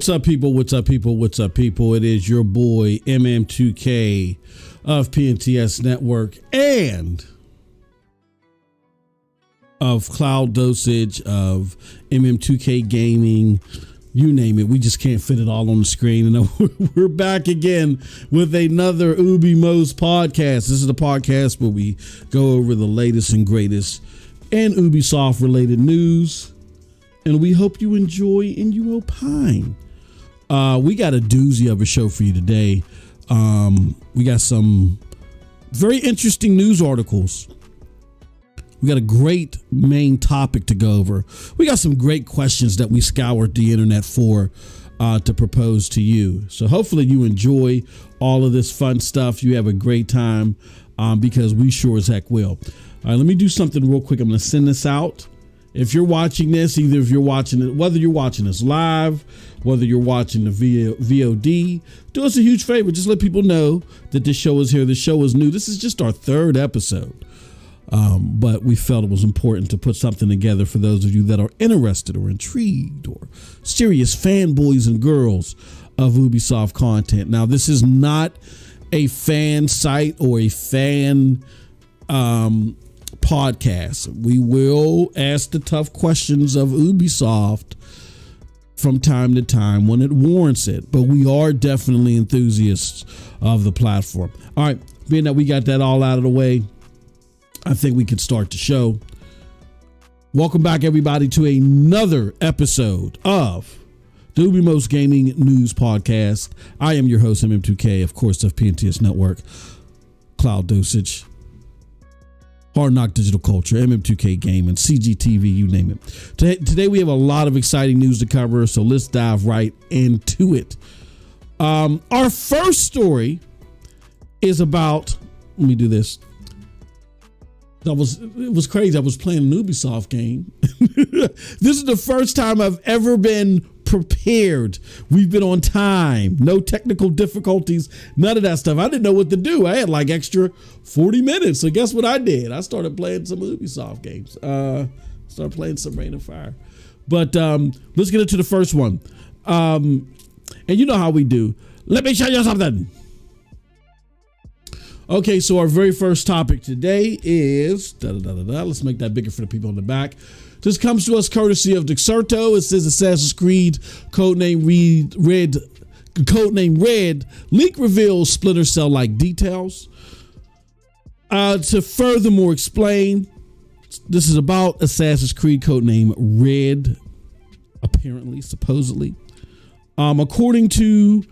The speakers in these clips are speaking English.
What's up, people? What's up, people? What's up, people? It is your boy MM2K of PNTS Network and of Cloud Dosage, of MM2K Gaming, you name it. We just can't fit it all on the screen. And we're back again with another UbiMos Podcast. This is the podcast where we go over the latest and greatest in Ubisoft related news. And we hope you enjoy and you opine. We got a doozy of a show for you today. We got some very interesting news articles. We got a great main topic to go over. We got some great questions that we scoured the internet for to propose to you. So hopefully you enjoy all of this fun stuff. You have a great time because we sure as heck will. All right, let me do something real quick. I'm going to send this out. If you're watching this, either if you're watching it, whether you're watching this live, whether you're watching the VOD, do us a huge favor. Just let people know that this show is here. The show is new. This is just our third episode. But we felt it was important to put something together for those of you that are interested or intrigued or serious fanboys and girls of Ubisoft content. Now, this is not a fan site or a fan podcast. We will ask the tough questions of Ubisoft from time to time when it warrants it, but we are definitely enthusiasts of the platform. All right, being that we got that all out of the way, I think we can start the show. Welcome back, everybody, to another episode of the UbiMos Gaming News Podcast. I am your host, MM2K, of course, of PNTS Network, Cloud Dosage, Hard Knock Digital Culture, MM2K Gaming, CGTV, you name it. Today we have a lot of exciting news to cover, so let's dive right into it. Our first story is about, let me do this. It was crazy. I was playing an Ubisoft game. This is the first time I've ever been prepared. We've been on time. No technical difficulties. None of that stuff. I didn't know what to do. I had like extra 40 minutes. So guess what I did? I started playing some Ubisoft games. Started playing some Rain and Fire. But let's get into the first one. And you know how we do. Let me show you something. Okay, so our very first topic today is, let's make that bigger for the people in the back. This comes to us courtesy of Dexerto. It says Assassin's Creed codename Red leak reveals Splinter Cell-like details. To furthermore explain, this is about Assassin's Creed codename Red, apparently, supposedly. According to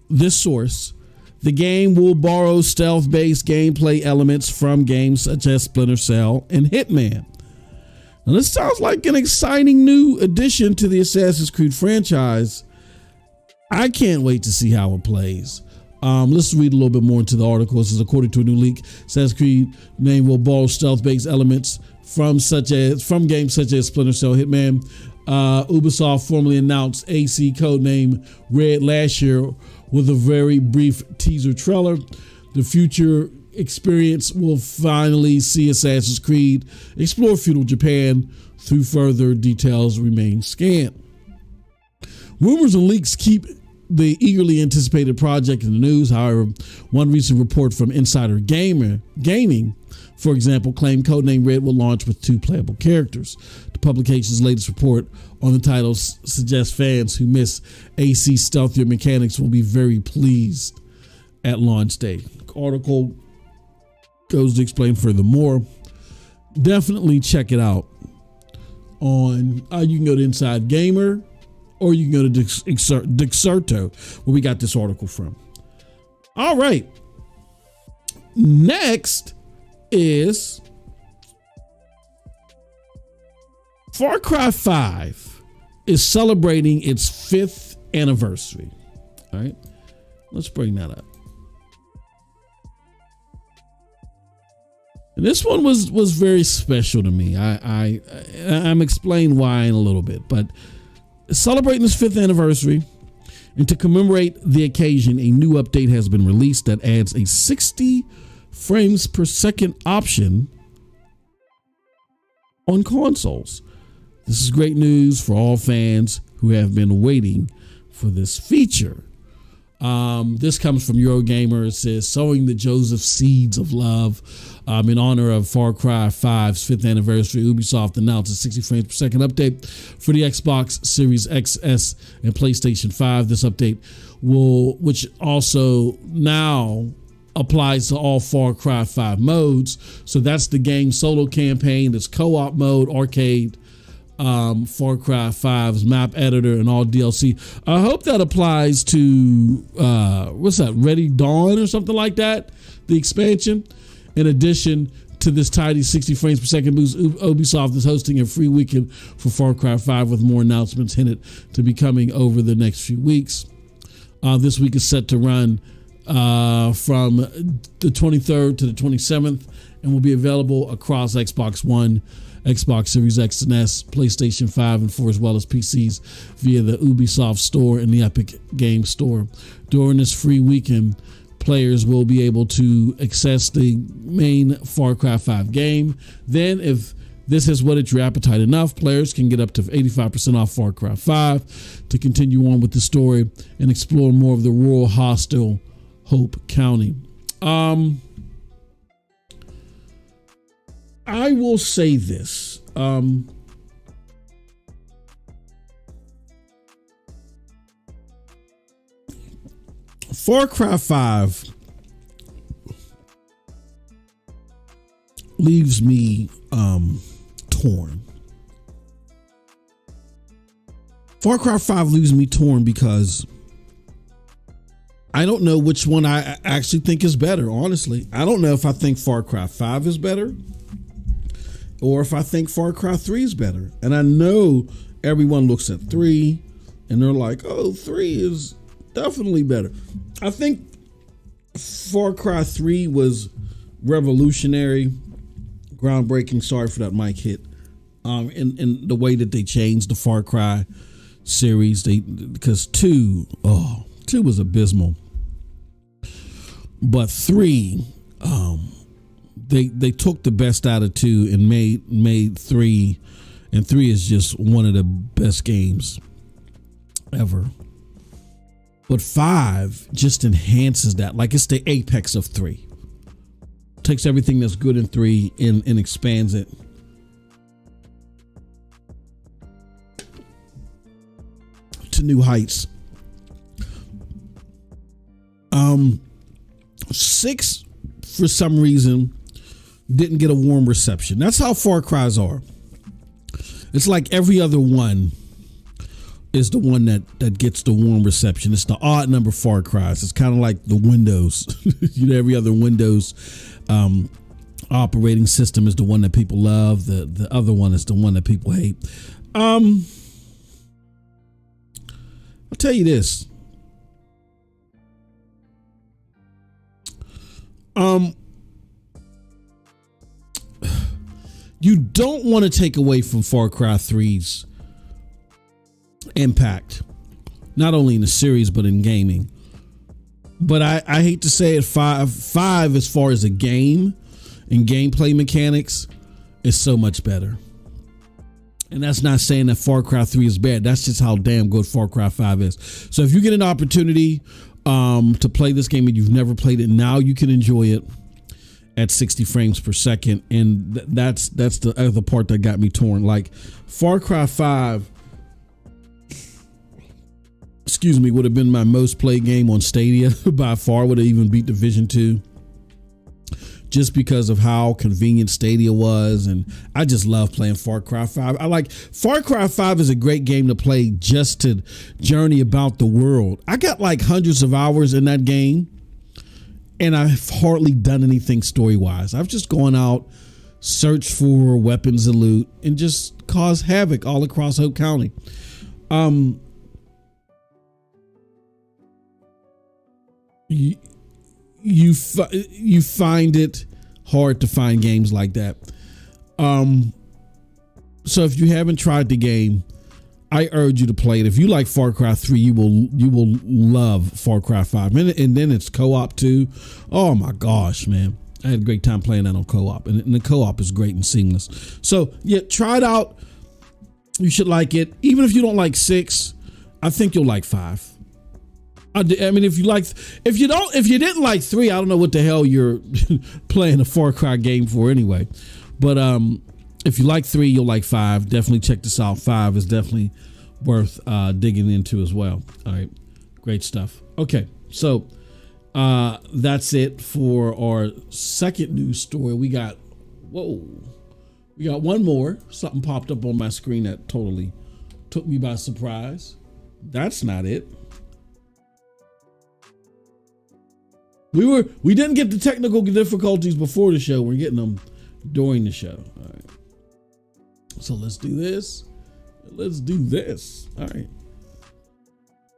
this source, the game will borrow stealth-based gameplay elements from games such as Splinter Cell and Hitman. Now, this sounds like an exciting new addition to the Assassin's Creed franchise. I can't wait to see how it plays. Let's read a little bit more into the article. This is according to a new leak. Assassin's Creed name will borrow stealth-based elements from games such as Splinter Cell, Hitman. Ubisoft formally announced AC codename Red last year with a very brief teaser trailer. The future experience will finally see Assassin's Creed explore feudal Japan through further details remain scant. Rumors and leaks keep the eagerly anticipated project in the news. However, one recent report from Insider Gaming, for example, claimed codename Red will launch with 2 playable characters. The publication's latest report on the title suggests fans who miss AC stealthier mechanics will be very pleased at launch day. The article goes to explain furthermore. Definitely check it out on, you can go to Inside Gamer or you can go to Dexerto, where we got this article from. All right. Next is Far Cry 5 is celebrating its 5th anniversary. All right, let's bring that up. And this one was very special to me. I'm explaining why in a little bit, but celebrating its 5th anniversary, and to commemorate the occasion, a new update has been released that adds a 60 frames per second option on consoles. This is great news for all fans who have been waiting for this feature. This comes from Eurogamer. It says, sowing the Joseph seeds of love. In honor of Far Cry 5's 5th anniversary, Ubisoft announced a 60 frames per second update for the Xbox Series XS and PlayStation 5. This update which also now applies to all Far Cry 5 modes. So that's the game solo campaign, it's co-op mode, arcade, Far Cry 5's map editor, and all DLC. I hope that applies to what's that, Ready Dawn or something like that, the expansion. In addition to this tidy 60 frames per second boost, Ubisoft is hosting a free weekend for Far Cry 5 with more announcements hinted to be coming over the next few weeks. This week is set to run from the 23rd to the 27th and will be available across Xbox One, Xbox Series X and S, PlayStation 5 and 4, as well as PCs via the Ubisoft Store and the Epic Games Store. During this free weekend, players will be able to access the main Far Cry 5 game. Then, if this has whetted your appetite enough, players can get up to 85% off Far Cry 5 to continue on with the story and explore more of the rural, hostile Hope County. I will say this. Far Cry 5 leaves me torn. Far Cry 5 leaves me torn because I don't know which one I actually think is better, honestly. I don't know if I think Far Cry 5 is better or if I think Far Cry 3 is better. And I know everyone looks at 3 and they're like, oh, 3 is definitely better. I think Far Cry 3 was revolutionary, groundbreaking. Sorry for that mic hit. In the way that they changed the Far Cry series, because 2 was abysmal, but 3, they took the best out of 2 and made 3, and 3 is just one of the best games ever. But 5 just enhances that, like it's the apex of 3. Takes everything that's good in 3 and expands it. To new heights. 6, for some reason, didn't get a warm reception. That's how Far Cry's are. It's like every other one is the one that gets the warm reception. It's the odd number Far Cries. It's kind of like the Windows. Every other Windows operating system is the one that people love. The other one is the one that people hate. I'll tell you this. You don't want to take away from Far Cry 3's impact, not only in the series but in gaming. But I hate to say it, 5 as far as a game and gameplay mechanics is so much better. And that's not saying that Far Cry 3 is bad. That's just how damn good Far Cry 5 is. So if you get an opportunity to play this game and you've never played it, now you can enjoy it at 60 frames per second. And that's the other part that got me torn. Like Far Cry 5, would have been my most played game on Stadia by far. Would have even beat Division 2. Just because of how convenient Stadia was. And I just love playing Far Cry 5. Far Cry 5 is a great game to play just to journey about the world. I got like hundreds of hours in that game and I've hardly done anything story-wise. I've just gone out, searched for weapons and loot, and just caused havoc all across Hope County. You find it hard to find games like that. So if you haven't tried the game, I urge you to play it. If you like Far Cry 3, you will love Far Cry 5. And then it's co-op too. Oh my gosh, man. I had a great time playing that on co-op. And the co-op is great and seamless. So yeah, try it out. You should like it. Even if you don't like 6, I think you'll like 5. I mean, if you didn't like 3, I don't know what the hell you're playing a Far Cry game for anyway. But if you like 3, you'll like 5. Definitely check this out. 5 is definitely worth digging into as well. All right, great stuff. Okay, so that's it for our second news story. We got one more. Something popped up on my screen that totally took me by surprise. That's not it. We didn't get the technical difficulties before the show. We're getting them during the show. All right. So let's do this. All right.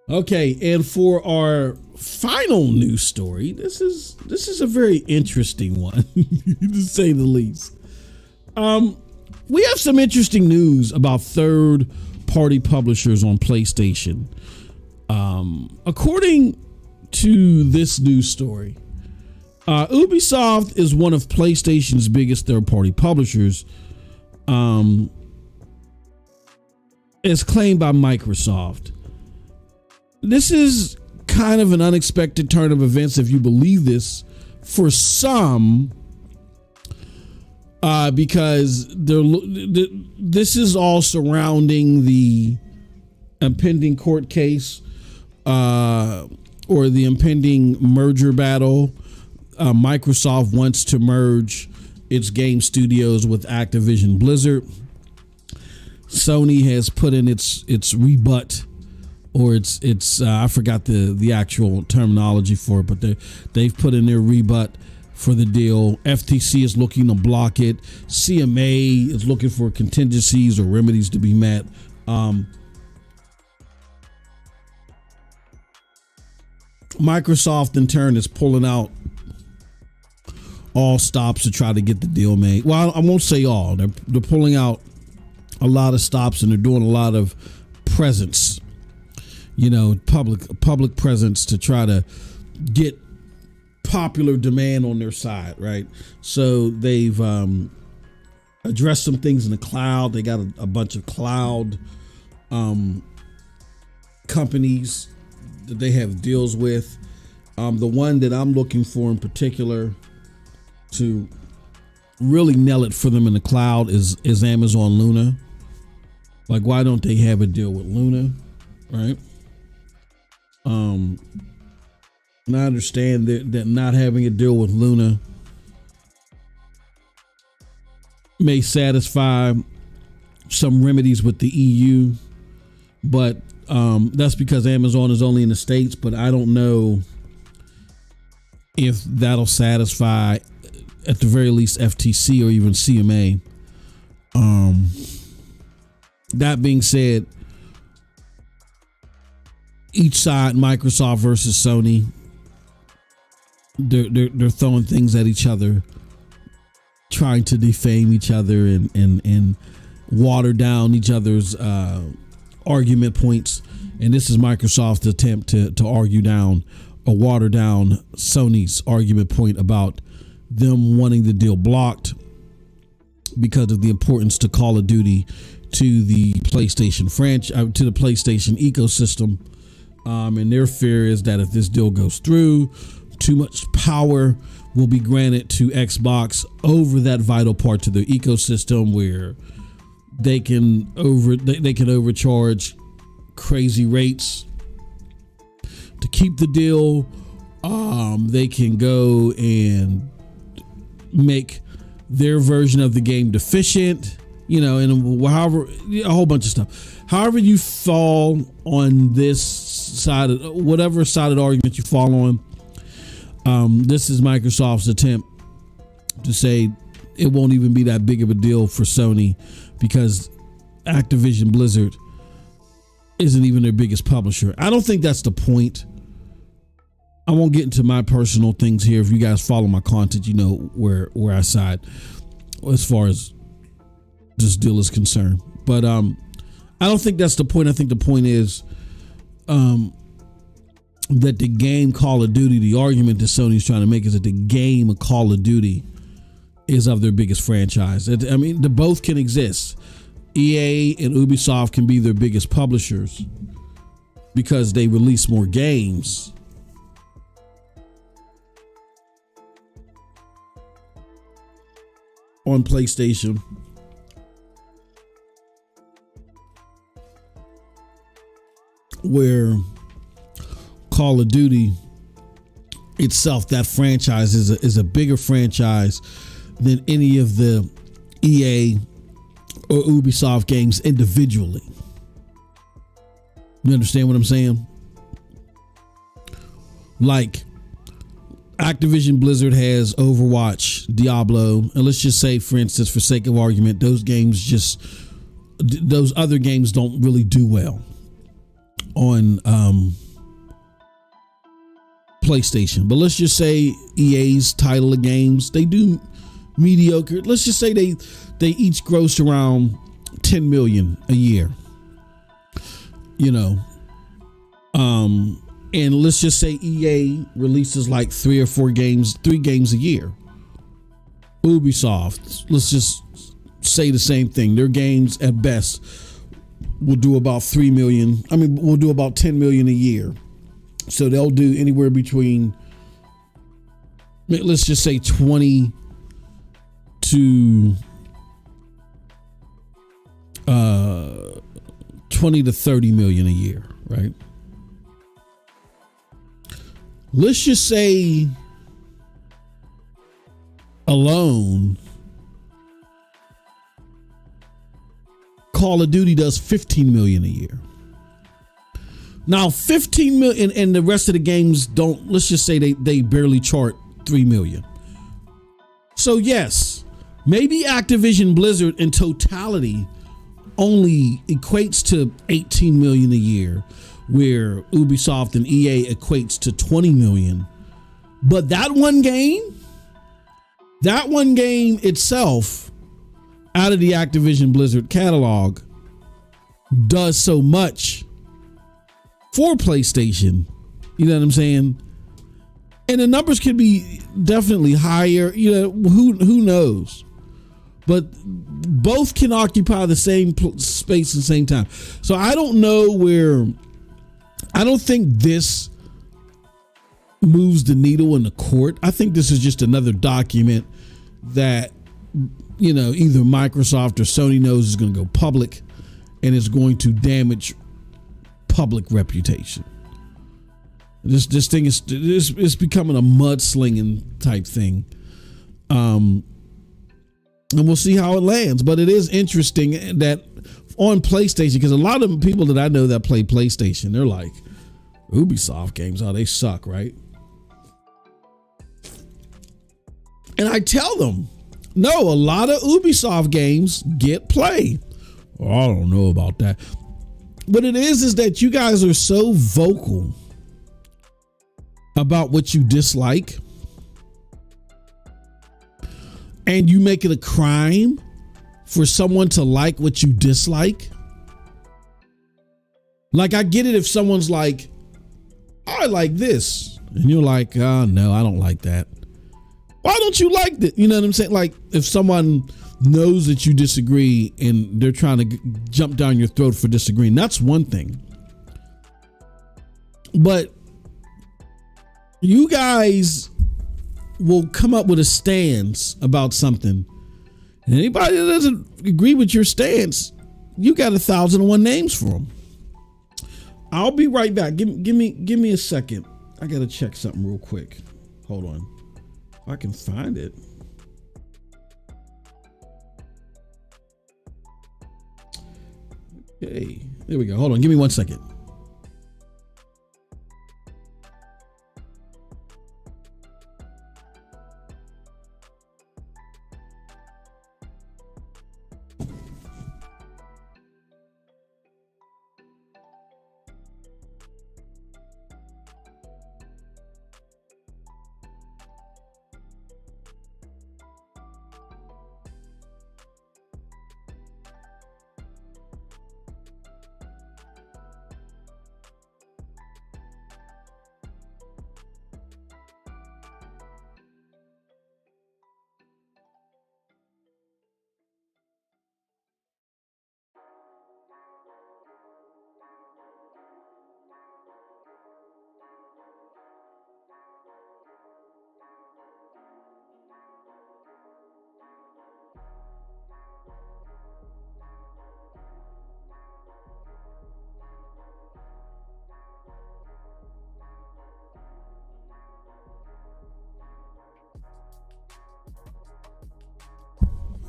Okay, and for our final news story, this is a very interesting one, to say the least. We have some interesting news about third-party publishers on PlayStation. According to this news story, Ubisoft is one of PlayStation's biggest third-party publishers, as claimed by Microsoft. This is kind of an unexpected turn of events, if you believe this, for some, because this is all surrounding the impending court case, or the impending merger battle. Microsoft wants to merge its game studios with Activision Blizzard. Sony has put in its rebut, or it's I forgot the actual terminology for it, but they've put in their rebut for the deal. FTC is looking to block it. CMA is looking for contingencies or remedies to be met. Microsoft in turn is pulling out all stops to try to get the deal made. Well, I won't say all. They're pulling out a lot of stops, and they're doing a lot of presence, public presence to try to get popular demand on their side, right? So they've addressed some things in the cloud. They got a bunch of cloud companies that they have deals with. The one that I'm looking for in particular to really nail it for them in the cloud is Amazon Luna. Like, why don't they have a deal with Luna, right? And I understand that not having a deal with Luna may satisfy some remedies with the EU, but that's because Amazon is only in the States. But I don't know if that'll satisfy, at the very least, FTC or even CMA. That being said, each side, Microsoft versus Sony, they're throwing things at each other, trying to defame each other and water down each other's argument points. And this is Microsoft's attempt to argue down or water down Sony's argument point about them wanting the deal blocked because of the importance to Call of Duty to the PlayStation franchise, to the PlayStation ecosystem. And their fear is that if this deal goes through, too much power will be granted to Xbox over that vital part to their ecosystem, where they can overcharge crazy rates to keep the deal. They can go and make their version of the game deficient, and however, a whole bunch of stuff. However you fall on this side, whatever side of the argument you fall on, this is Microsoft's attempt to say it won't even be that big of a deal for Sony because Activision Blizzard isn't even their biggest publisher. I don't think that's the point. I won't get into my personal things here. If you guys follow my content, you know where I side as far as this deal is concerned. But I don't think that's the point. I think the point is that the game Call of Duty, the argument that Sony's trying to make is that the game of Call of Duty is of their biggest franchise. I mean, the both can exist. EA and Ubisoft can be their biggest publishers, because they release more games. On PlayStation. Where Call of Duty itself, that franchise is a bigger franchise than any of the EA or Ubisoft games individually. You understand what I'm saying? Like Activision Blizzard has Overwatch, Diablo, and let's just say, for instance, for sake of argument, those other games don't really do well on PlayStation. But let's just say EA's title of games, they do mediocre. Let's just say they each gross around 10 million a year. And let's just say EA releases like 3 games a year. Ubisoft, let's just say the same thing. Their games at best will do about 3 million. We'll do about 10 million a year. So they'll do anywhere between, let's just say 20 to 30 million a year, right? Let's just say alone, Call of Duty does 15 million a year. Now 15 million, and the rest of the games don't, let's just say they barely chart 3 million. So yes, maybe Activision Blizzard in totality only equates to 18 million a year, where Ubisoft and EA equates to 20 million. But that one game itself, out of the Activision Blizzard catalog, does so much for PlayStation. You know what I'm saying? And the numbers could be definitely higher. Who knows? But both can occupy the same space at the same time. So I don't know where. I don't think this moves the needle in the court. I think this is just another document that, either Microsoft or Sony knows is going to go public and is going to damage public reputation. This thing is becoming a mudslinging type thing. And we'll see how it lands. But it is interesting that on PlayStation, because a lot of people that I know that play PlayStation, they're like, Ubisoft games, they suck, right? And I tell them, no, a lot of Ubisoft games get play. Oh, I don't know about that. What it is that you guys are so vocal about what you dislike, and you make it a crime for someone to like what you dislike. Like, I get it if someone's like, I like this, and you're like, oh no, I don't like that. Why don't you like that? You know what I'm saying? Like, if someone knows that you disagree and they're trying to jump down your throat for disagreeing, that's one thing. But you guys will come up with a stance about something, and anybody that doesn't agree with your stance, you got 1,001 names for them. I'll be right back. Give me a second. I gotta check something real quick. Hold on. If I can find it. Okay, there we go. Hold on. Give me 1 second.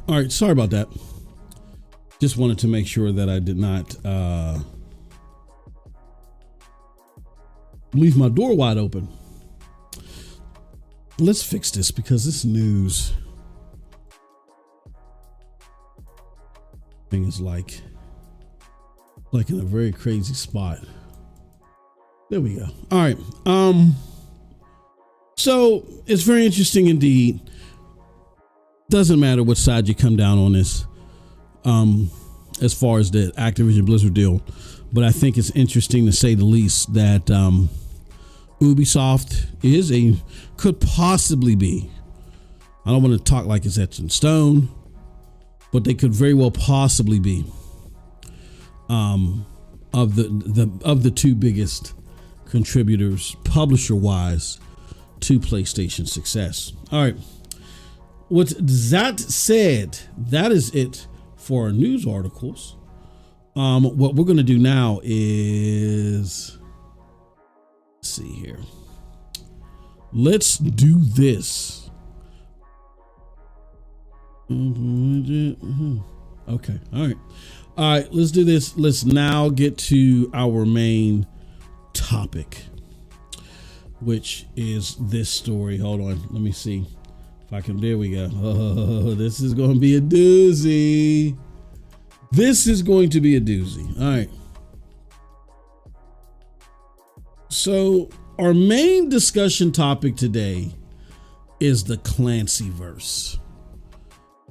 All right, sorry about that. Just wanted to make sure that I did not leave my door wide open. Let's fix this because this news thing is like in a very crazy spot. There we go. All right. So it's very interesting indeed. Doesn't matter which side you come down on this, as far as the Activision Blizzard deal, but I think it's interesting to say the least that Ubisoft could possibly be. I don't want to talk like it's etched in stone, but they could very well possibly be of the two biggest contributors, publisher-wise, to PlayStation success. All right. With that said, that is it for our news articles. What we're going to do now is, let's see here. Let's do this. Okay. All right. All right. Let's do this. Let's now get to our main topic, which is this story. Hold on. Let me see if I can. There we go. Oh, this is going to be a doozy. This is going to be a doozy. All right. So our main discussion topic today is the Clancyverse.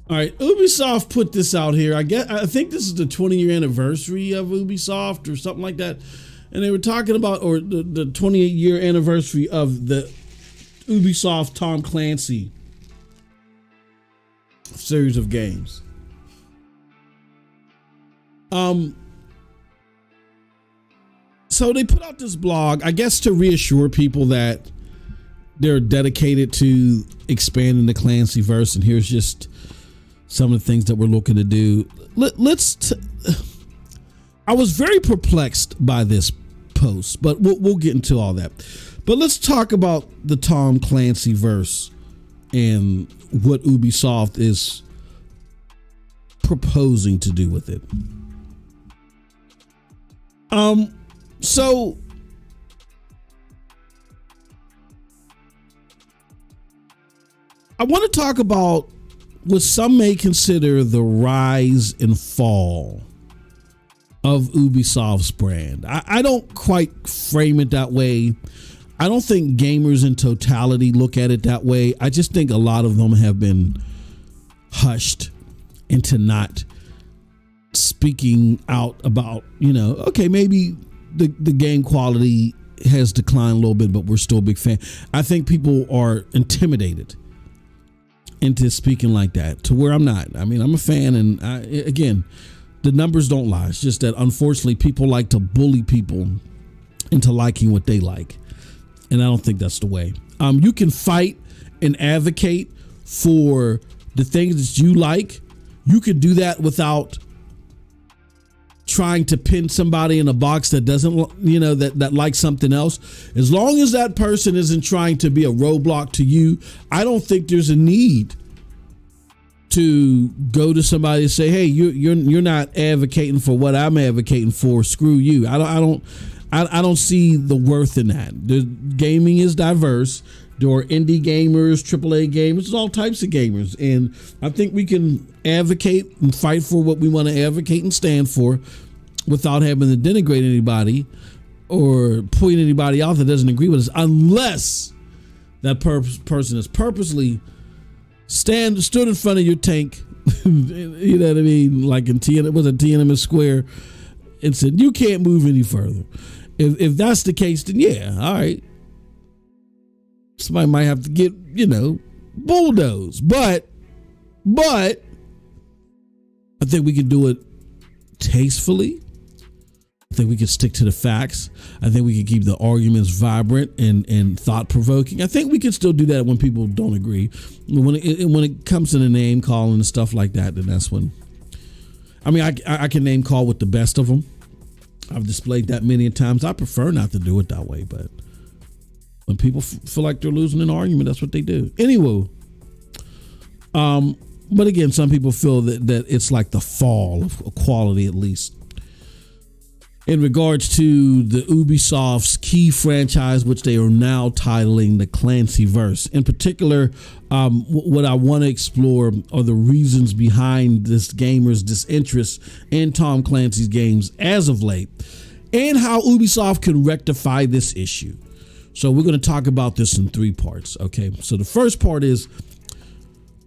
All right, Ubisoft put this out here. I think this is the 20-year anniversary of Ubisoft or something like that. And they were talking about, or the 28-year anniversary of the Ubisoft Tom Clancy series of games. So they put out this blog, I guess, to reassure people that they're dedicated to expanding the Clancyverse, and here's just some of the things that we're looking to do. I was very perplexed by this post, but we'll get into all that. But let's talk about the Tom Clancyverse and what Ubisoft is proposing to do with it. So I want to talk about what some may consider the rise and fall of Ubisoft's brand. I don't quite frame it that way. I don't think gamers in totality look at it that way. I just think a lot of them have been hushed into not speaking out about, okay, maybe the game quality has declined a little bit, but we're still a big fan. I think people are intimidated into speaking like that, to where I'm not. I mean, I'm a fan, and again, the numbers don't lie. It's just that unfortunately people like to bully people into liking what they like, and I don't think that's the way. You can fight and advocate for the things that you like. You can do that without trying to pin somebody in a box that doesn't, that likes something else. As long as that person isn't trying to be a roadblock to you, I don't think there's a need to go to somebody and say, hey, you're not advocating for what I'm advocating for. Screw you. I don't see the worth in that. The gaming is diverse. There are indie gamers, AAA gamers, there's all types of gamers. And I think we can advocate and fight for what we want to advocate and stand for without having to denigrate anybody or point anybody out that doesn't agree with us, unless that person has purposely stood in front of your tank, you know what I mean? Like in Tiananmen Square, and said, you can't move any further. If that's the case, then yeah, all right. Somebody might have to get, bulldozed, but I think we can do it tastefully. I think we can stick to the facts. I think we can keep the arguments vibrant and thought-provoking. I think we can still do that when people don't agree. When it comes to the name calling and stuff like that, then that's when. I mean, I can name call with the best of them. I've displayed that many times. I prefer not to do it that way, but when people feel like they're losing an argument, that's what they do. Anyway, But again, some people feel that it's like the fall of quality, at least. In regards to the Ubisoft's key franchise, which they are now titling the Clancyverse. In particular, what I want to explore are the reasons behind this gamer's disinterest in Tom Clancy's games as of late, and how Ubisoft can rectify this issue. So we're going to talk about this in 3 parts. Okay, so the first part is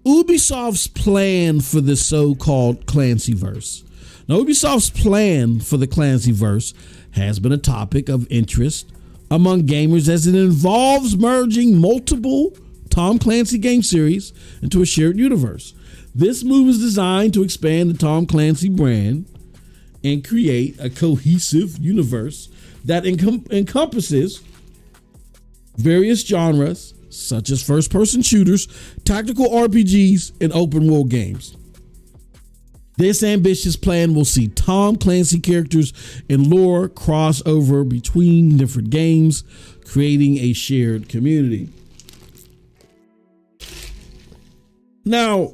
Ubisoft's plan for the so-called Clancyverse. Now, Ubisoft's plan for the Clancyverse has been a topic of interest among gamers as it involves merging multiple Tom Clancy game series into a shared universe. This move is designed to expand the Tom Clancy brand and create a cohesive universe that encompasses various genres such as first-person shooters, tactical RPGs, and open-world games. This ambitious plan will see Tom Clancy characters and lore cross over between different games, creating a shared community. Now,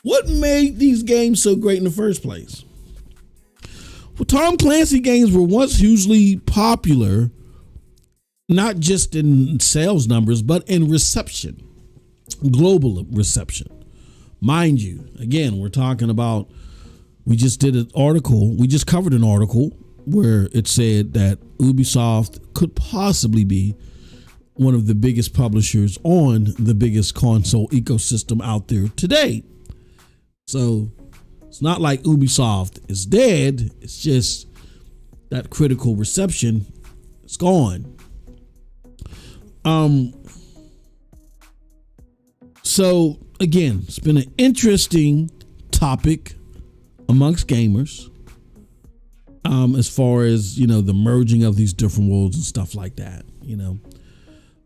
what made these games so great in the first place? Well, Tom Clancy games were once hugely popular, not just in sales numbers, but in reception, global reception. Mind you, again, we're talking about, we just covered an article where it said that Ubisoft could possibly be one of the biggest publishers on the biggest console ecosystem out there today. So it's not like Ubisoft is dead. It's just that critical reception is gone. So again, it's been an interesting topic amongst gamers, as far as, the merging of these different worlds and stuff like that,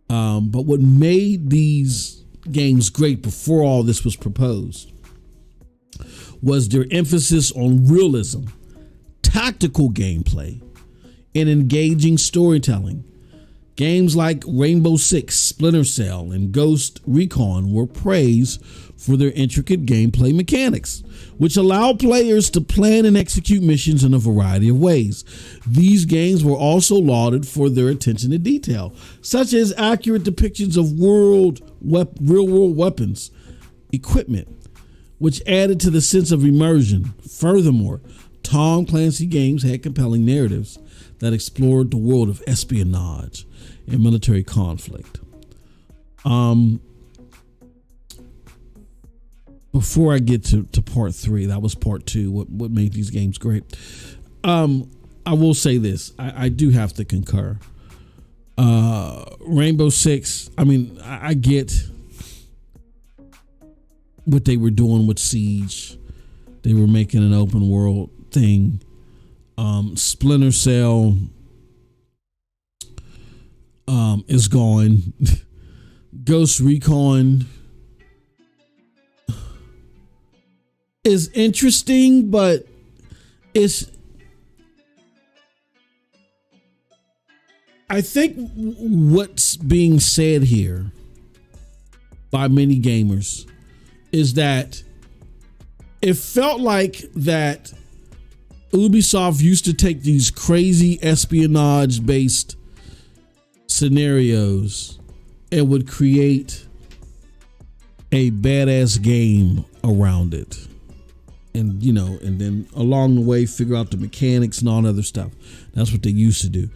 but what made these games great before all this was proposed was their emphasis on realism, tactical gameplay, and engaging storytelling. Games like Rainbow Six, Splinter Cell, and Ghost Recon were praised for their intricate gameplay mechanics, which allow players to plan and execute missions in a variety of ways. These games were also lauded for their attention to detail, such as accurate depictions of real-world weapons, equipment, which added to the sense of immersion. Furthermore, Tom Clancy games had compelling narratives that explored the world of espionage and military conflict. Before I get to part 3, that was part 2, what made these games great. I will say this, I do have to concur. Rainbow Six, I get what they were doing with Siege. They were making an open world thing. Splinter Cell is gone. Ghost Recon is interesting, but I think what's being said here by many gamers is that it felt like that Ubisoft used to take these crazy espionage based scenarios and would create a badass game around it. And, and then along the way, figure out the mechanics and all that other stuff. That's what they used to do.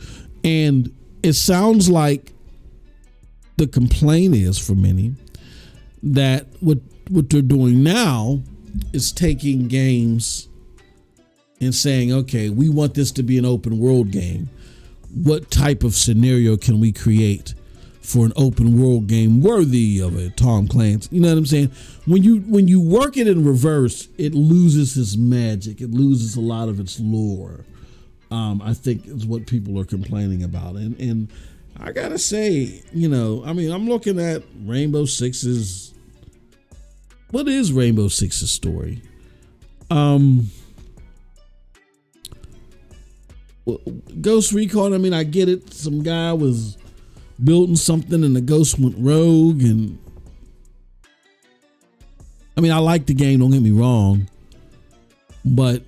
And it sounds like the complaint is for many that what they're doing now is taking games and saying, okay, we want this to be an open world game. What type of scenario can we create for an open world game worthy of a Tom Clancy? You know what I'm saying? When you work it in reverse, it loses its magic. It loses a lot of its lore. I think is what people are complaining about. And I gotta say, I'm looking at Rainbow Six's. What is Rainbow Six's story? Ghost Recon, I get it. Some guy was building something and the ghost went rogue, and I mean, I like the game, don't get me wrong, but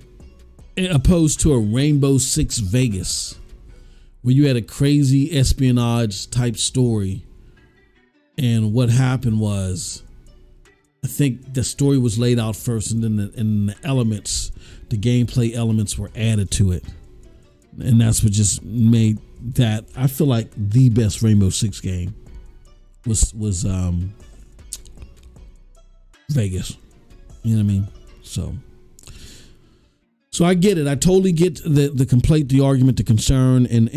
opposed to a Rainbow Six Vegas, where you had a crazy espionage type story, and what happened was, I think the story was laid out first, and then the elements, the gameplay elements were added to it, and that's what just made that, I feel like, the best Rainbow Six game was Vegas. You know what I mean? So I get it. I totally get the complaint, the argument, the concern, and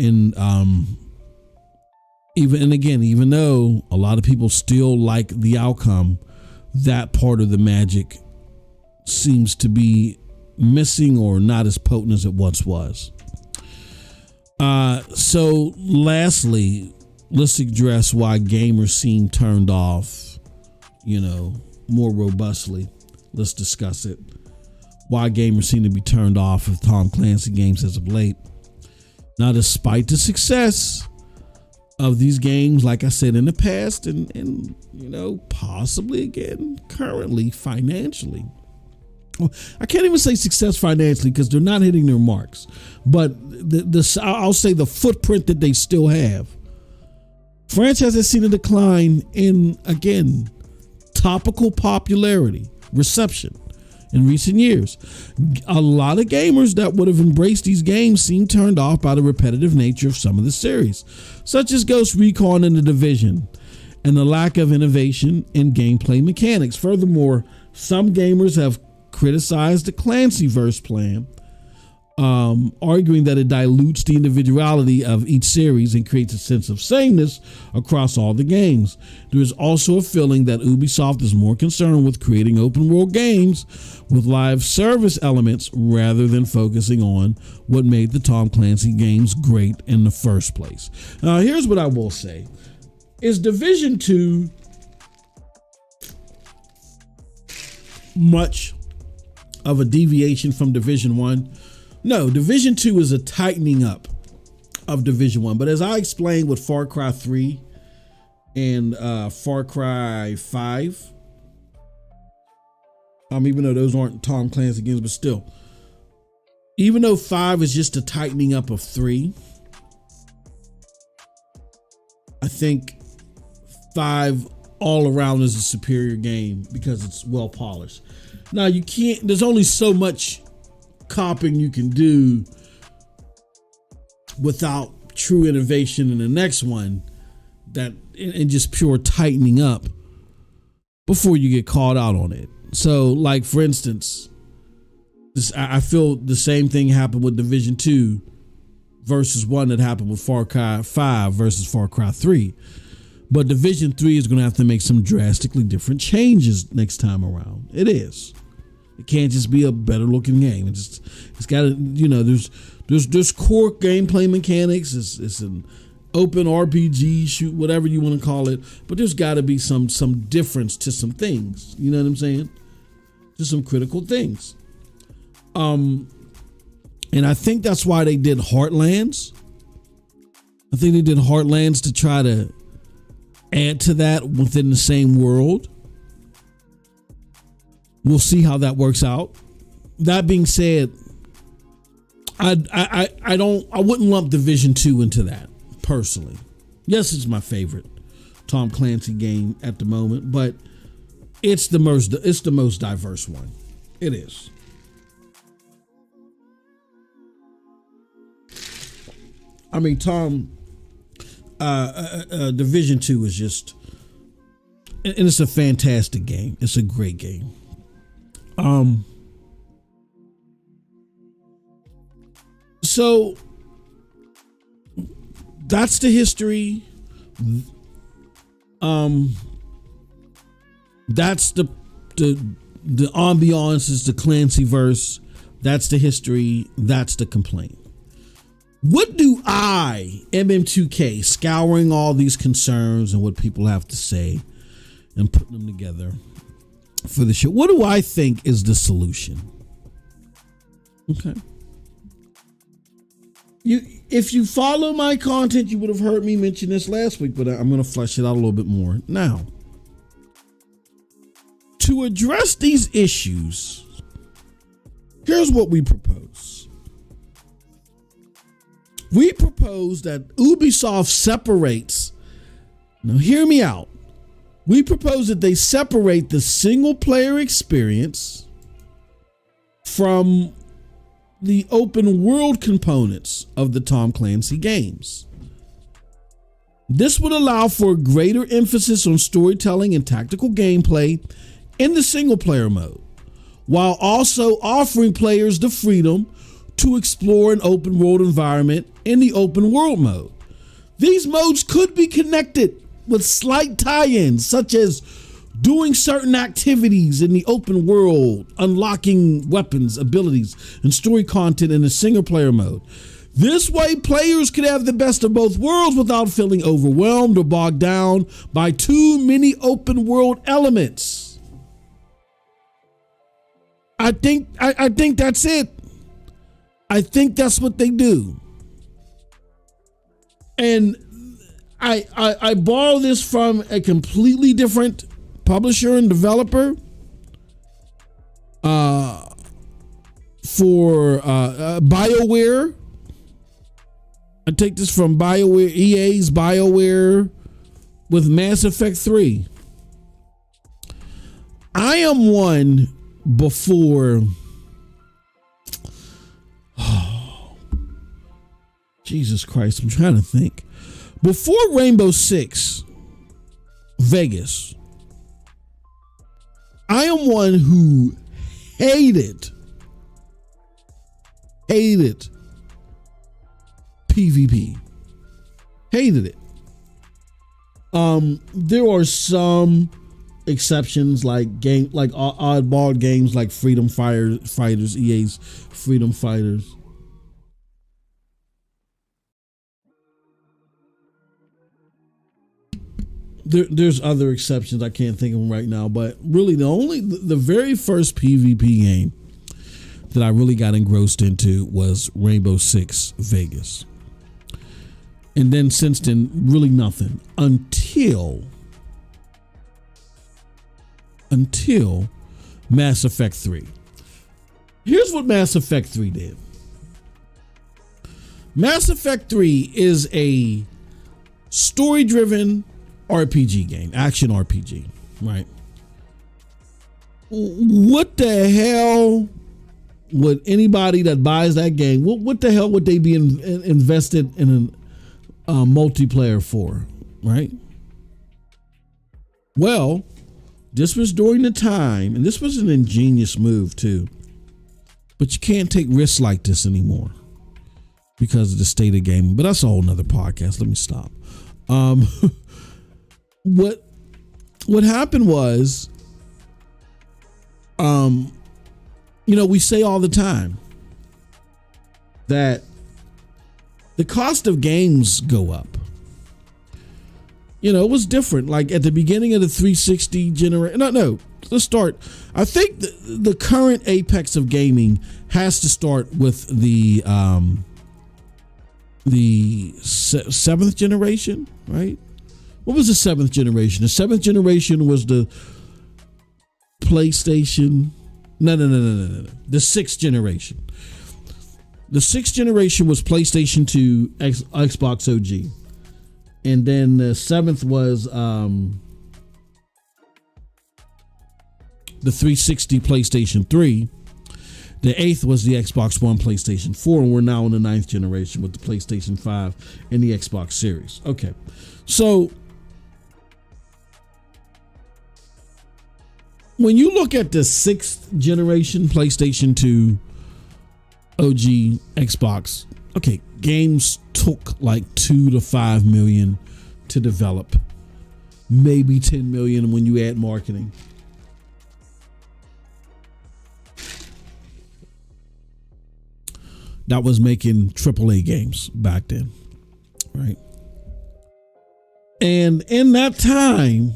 even though a lot of people still like the outcome, that part of the magic seems to be missing or not as potent as it once was. So lastly, let's address why gamers seem turned off, more robustly. Let's discuss it. Why gamers seem to be turned off of Tom Clancy games as of late. Now, despite the success of these games, like I said in the past, and possibly again currently financially, I can't even say success financially because they're not hitting their marks, but I'll say the footprint that they still have. Franchise has seen a decline in, again, topical popularity, reception in recent years. A lot of gamers that would have embraced these games seem turned off by the repetitive nature of some of the series, such as Ghost Recon and The Division, and the lack of innovation in gameplay mechanics. Furthermore, some gamers have criticized the Clancyverse plan, arguing that it dilutes the individuality of each series and creates a sense of sameness across all the games. There is also a feeling that Ubisoft is more concerned with creating open world games with live service elements rather than focusing on what made the Tom Clancy games great in the first place. Now, here's what I will say. Is Division 2 much of a deviation from Division 1? No, Division 2 is a tightening up of Division 1. But as I explained with Far Cry 3 and Far Cry 5, even though those aren't Tom Clancy games, but still, even though 5 is just a tightening up of 3, I think 5 all around is a superior game because it's well polished. Now, there's only so much copying you can do without true innovation in the next one, and just pure tightening up before you get caught out on it. So, like, for instance, I feel the same thing happened with Division 2 versus 1 that happened with Far Cry 5 versus Far Cry 3. But Division 3 is going to have to make some drastically different changes next time around. It is. It can't just be a better looking game. It's got to, there's core gameplay mechanics. It's an open RPG, shoot, whatever you want to call it. But there's got to be some difference to some things. You know what I'm saying? To some critical things. And I think that's why they did Heartlands. I think they did Heartlands to try to add to that within the same world. We'll see how that works out. That being said, I wouldn't lump Division 2 into that personally. Yes, it's my favorite Tom Clancy game at the moment, but it's the most diverse one. It is. I mean, Division 2 is just, and it's a fantastic game. It's a great game. So that's the history. That's the ambiance is the Clancyverse. That's the history. That's the complaint. What do I, MM2K, scouring all these concerns and what people have to say and putting them together for the show, what do I think is the solution? Okay. If you follow my content, you would have heard me mention this last week, but I'm going to flesh it out a little bit more now. To address these issues, here's what we propose. We propose that Ubisoft separates, now hear me out. We propose that they separate the single player experience from the open world components of the Tom Clancy games. This would allow for greater emphasis on storytelling and tactical gameplay in the single player mode, while also offering players the freedom to explore an open world environment in the open world mode. These modes could be connected with slight tie-ins, such as doing certain activities in the open world, unlocking weapons, abilities, and story content in the single player mode. This way, players could have the best of both worlds without feeling overwhelmed or bogged down by too many open world elements. I think that's it. I think that's what they do. And I borrow this from a completely different publisher and developer for BioWare. I take this from BioWare, EA's BioWare with Mass Effect 3. I am one before, Jesus Christ, I'm trying to think. Before Rainbow Six Vegas, I am one who hated PvP. Hated it. There are some exceptions, like oddball games like Freedom Fighters, EA's Freedom Fighters. There's other exceptions I can't think of them right now, but really the very first PvP game that I really got engrossed into was Rainbow Six Vegas. And then since then, really nothing until Mass Effect 3. Here's what Mass Effect 3 did. Mass Effect 3 is a story-driven RPG game, action RPG, right? What the hell would anybody that buys that game, what the hell would they be invested in a multiplayer for, right? Well, this was during the time, and this was an ingenious move too, but you can't take risks like this anymore because of the state of gaming. But that's a whole nother podcast. Let me stop. What happened was, we say all the time that the cost of games go up. It was different. Like at the beginning of the 360 generation. No, let's start. I think the current apex of gaming has to start with the seventh generation, right? What was the seventh generation? The seventh generation was the PlayStation. No. The sixth generation. The sixth generation was PlayStation 2, Xbox OG. And then the seventh was the 360 PlayStation 3. The eighth was the Xbox One, PlayStation 4. And we're now in the ninth generation with the PlayStation 5 and the Xbox Series. Okay. So when you look at the sixth generation PlayStation 2 OG Xbox, okay, games took like 2 to 5 million to develop, maybe 10 million when you add marketing. That was making AAA games back then, right? And in that time,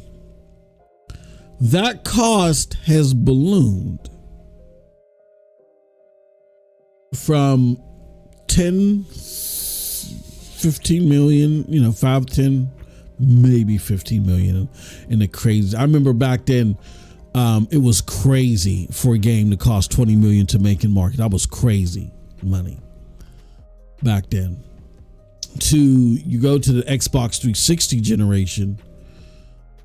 that cost has ballooned from 10, 15 million, 5, 10, maybe 15 million in the crazy. I remember back then, It was crazy for a game to cost $20 million to make and market. That was crazy money back then. You go to the Xbox 360 generation,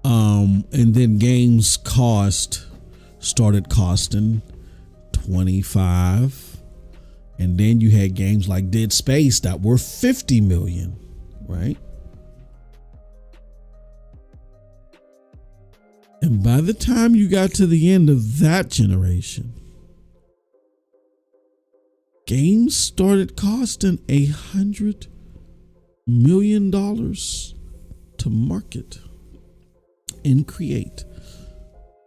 and then games started costing 25, and then you had games like Dead Space that were 50 million, right? And by the time you got to the end of that generation, games started costing $100 million to market and create.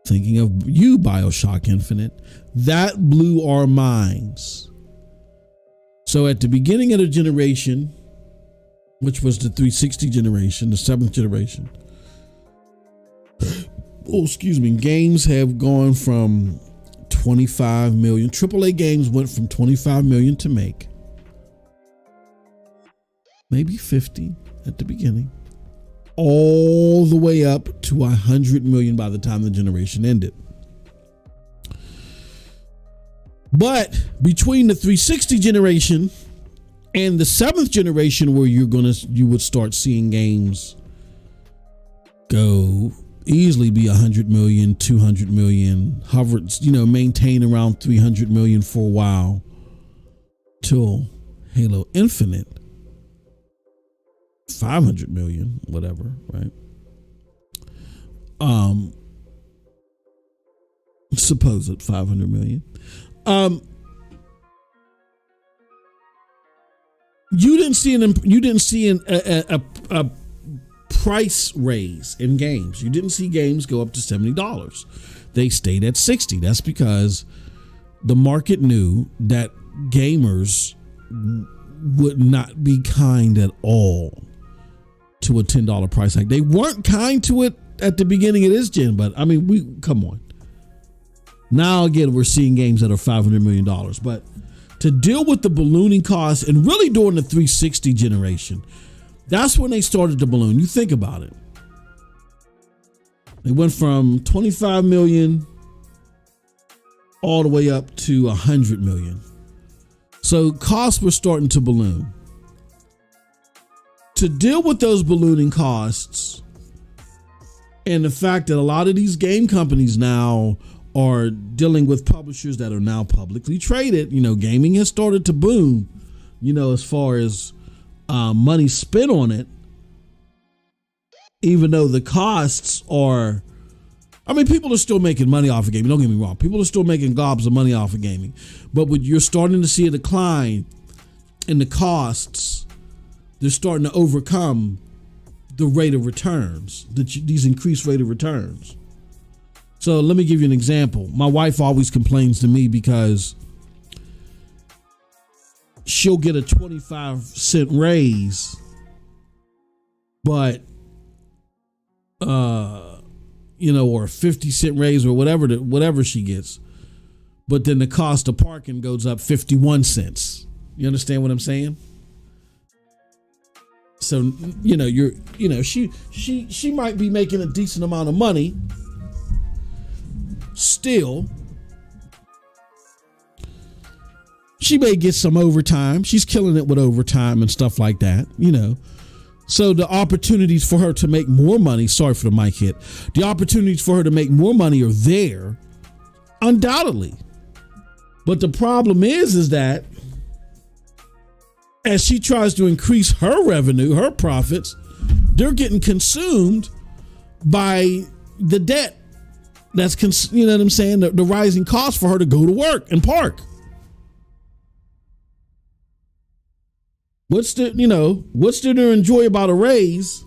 Thinking of you, BioShock Infinite, that blew our minds. So at the beginning of the generation, which was the 360 generation, the 7th generation, games have gone from 25 million. AAA games went from 25 million to make, maybe 50 at the beginning, all the way up to 100 million by the time the generation ended. But between the 360 generation and the 7th generation, where you would start seeing games go easily be 100 million, 200 million, maintain around 300 million for a while till Halo Infinite, 500 million, whatever, right? Supposed 500 million. You didn't see a price raise in games. You didn't see games go up to $70. They stayed at $60. That's because the market knew that gamers would not be kind at all to a $10 price hike. They weren't kind to it at the beginning of this gen, but I mean, come on. Now again, we're seeing games that are $500 million, but to deal with the ballooning costs, and really during the 360 generation, that's when they started to balloon. You think about it. They went from 25 million all the way up to 100 million. So costs were starting to balloon. To deal with those ballooning costs, and the fact that a lot of these game companies now are dealing with publishers that are now publicly traded, gaming has started to boom, as far as money spent on it, even though the costs are, people are still making money off of gaming. Don't get me wrong. People are still making gobs of money off of gaming, but when you're starting to see a decline in the costs, they're starting to overcome the rate of returns, these increased rate of returns. So let me give you an example. My wife always complains to me because she'll get a 25-cent raise, but or a 50-cent raise or whatever she gets, but then the cost of parking goes up 51 cents. You understand what I'm saying? So she might be making a decent amount of money still. She may get some overtime. She's killing it with overtime and stuff like that, So the opportunities for her to make more money, sorry for the mic hit, the opportunities for her to make more money are there, undoubtedly. But the problem is that as she tries to increase her revenue, her profits, they're getting consumed by the debt. That's, you know what I'm saying? The rising cost for her to go to work and park. What's there to enjoy about a raise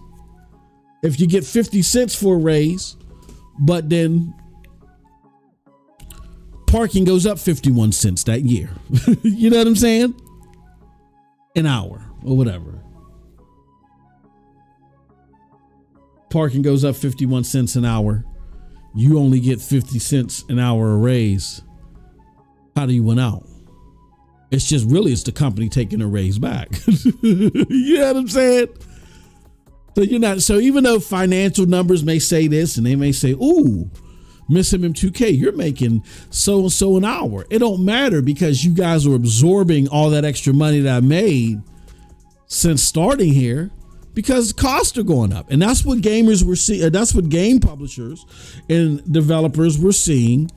if you get 50 cents for a raise, but then parking goes up 51 cents that year? You know what I'm saying? An hour or whatever. Parking goes up 51 cents an hour. You only get 50 cents an hour a raise. How do you win out? It's the company taking a raise back. You know what I'm saying? So even though financial numbers may say this, and they may say, ooh, Miss MM2K, you're making so and so an hour. It don't matter because you guys are absorbing all that extra money that I made since starting here because costs are going up. And that's what gamers were seeing. That's what game publishers and developers were seeing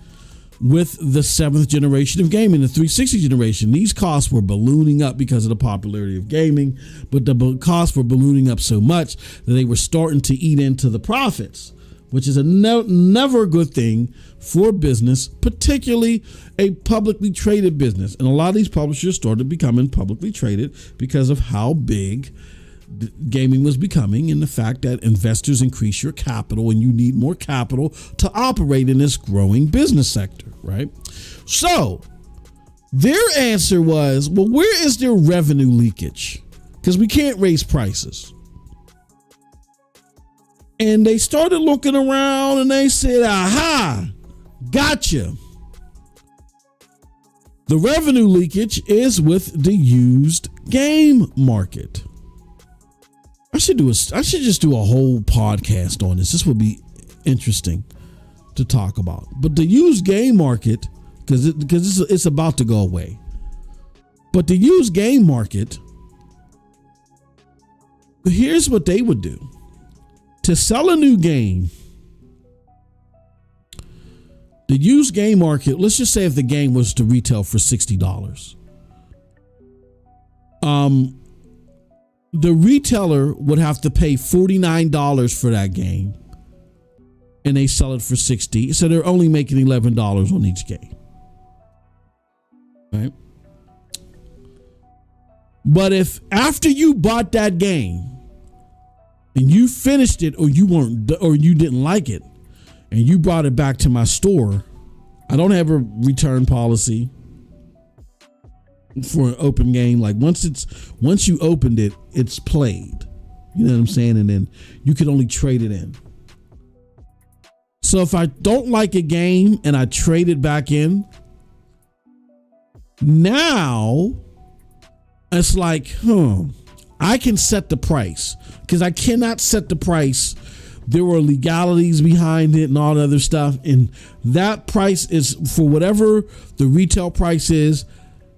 with the 7th generation of gaming, the 360 generation. These costs were ballooning up because of the popularity of gaming, but the costs were ballooning up so much that they were starting to eat into the profits, which is never a good thing for business, particularly a publicly traded business. And a lot of these publishers started becoming publicly traded because of how big gaming was becoming and the fact that investors increase your capital and you need more capital to operate in this growing business sector, right? So their answer was, well, where is their revenue leakage? Because we can't raise prices. And they started looking around and they said, aha, gotcha. The revenue leakage is with the used game market. I should just do a whole podcast on this. This would be interesting to talk about. But the used game market, because it's about to go away. But the used game market, here's what they would do. To sell a new game, the used game market, let's just say if the game was to retail for $60. The retailer would have to pay $49 for that game and they sell it for $60. So they're only making $11 on each game. Right? But if after you bought that game and you finished it or you didn't like it and you brought it back to my store, I don't have a return policy for an open game. Like once you opened it, it's played. You know what I'm saying? And then you can only trade it in. So if I don't like a game and I trade it back in, now it's like, I can set the price because I cannot set the price. There were legalities behind it and all the other stuff. And that price is for whatever the retail price is.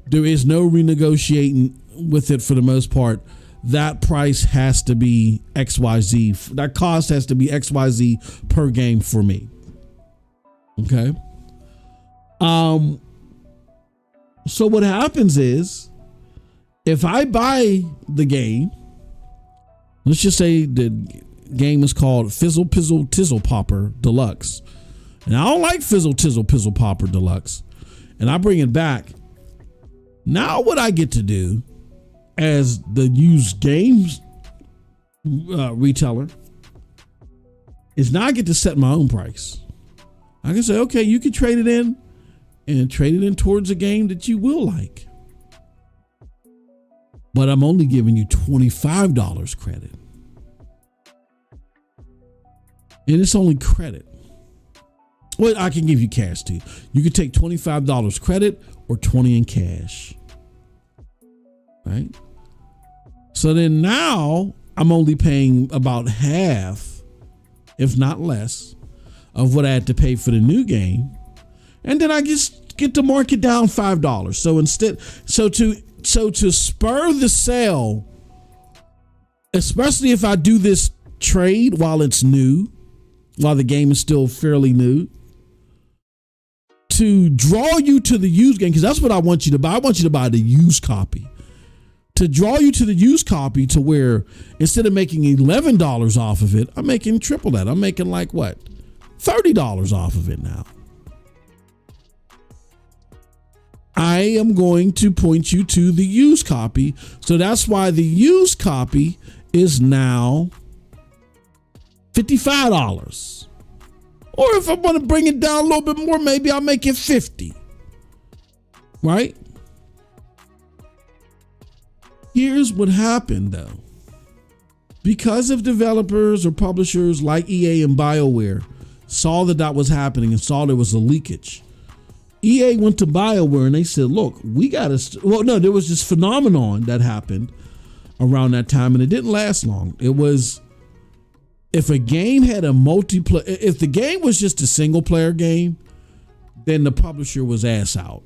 There is no renegotiating with it for the most part. That price has to be XYZ. That cost has to be XYZ per game for me. Okay. So what happens is if I buy the game, let's just say the game is called Fizzle Pizzle Tizzle Popper Deluxe. And I don't like Fizzle Tizzle Pizzle Popper Deluxe. And I bring it back. Now what I get to do as the used games retailer is now I get to set my own price. I can say, okay, you can trade it in and trade it in towards a game that you will like. But I'm only giving you $25 credit. And it's only credit. Well, I can give you cash too. You can take $25 credit or $20 in cash. Right? So then now I'm only paying about half, if not less, of what I had to pay for the new game. And then I just get to mark it down $5. So to spur the sale, especially if I do this trade while it's new, while the game is still fairly new, to draw you to the used game, because that's what I want you to buy. I want you to buy the used copy. To draw you to the used copy to where instead of making $11 off of it, I'm making triple that. I'm making like what? $30 off of it now. I am going to point you to the used copy. So that's why the used copy is now $55. Or if I want to bring it down a little bit more, maybe I'll make it $50. Right? Here's what happened though. Because of developers or publishers like EA and BioWare saw that was happening and saw there was a leakage, EA went to BioWare and they said, look, we got to, there was this phenomenon that happened around that time and it didn't last long. It was if a game had a multiplayer, if the game was just a single player game, then the publisher was ass out.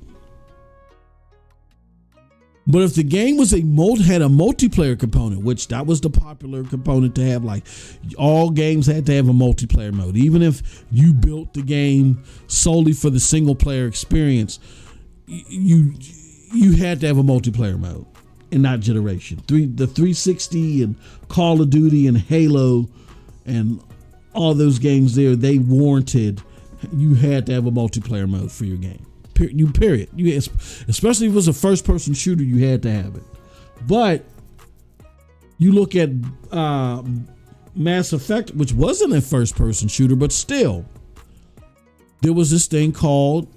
But if the game was had a multiplayer component, which that was the popular component to have, like all games had to have a multiplayer mode. Even if you built the game solely for the single player experience, you had to have a multiplayer mode in that generation. The 360 and Call of Duty and Halo and all those games there, they warranted you had to have a multiplayer mode for your game. Period. Especially if it was a first-person shooter, you had to have it. But you look at Mass Effect, which wasn't a first-person shooter, but still, there was this thing called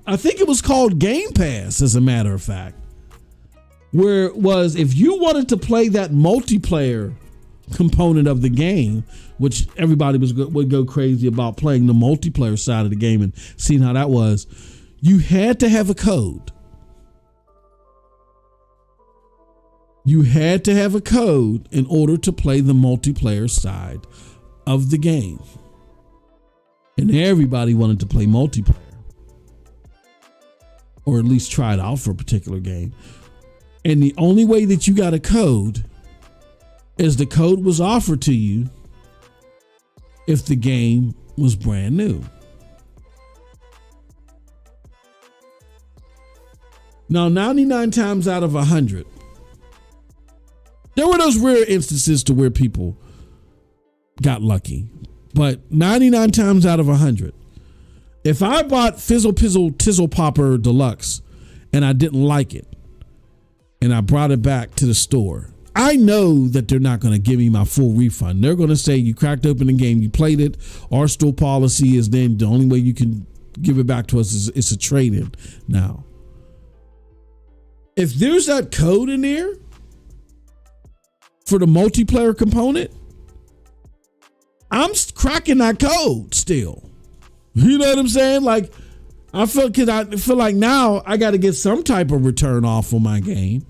I think it was called Game Pass, as a matter of fact, where it was, if you wanted to play that multiplayer component of the game, which everybody would go crazy about playing the multiplayer side of the game and seeing how that was, you had to have a code. You had to have a code in order to play the multiplayer side of the game. And everybody wanted to play multiplayer, or at least try it out for a particular game. And the only way that you got a code is the code was offered to you if the game was brand new. Now, 99 times out of 100, there were those rare instances to where people got lucky. But 99 times out of 100, if I bought Fizzle Pizzle Tizzle Popper Deluxe and I didn't like it, and I brought it back to the store, I know that they're not going to give me my full refund. They're going to say, you cracked open the game, you played it. Our store policy is then the only way you can give it back to us is it's a trade-in now. If there's that code in there for the multiplayer component, I'm cracking that code still. You know what I'm saying? Like, I feel like now I got to get some type of return off on my game.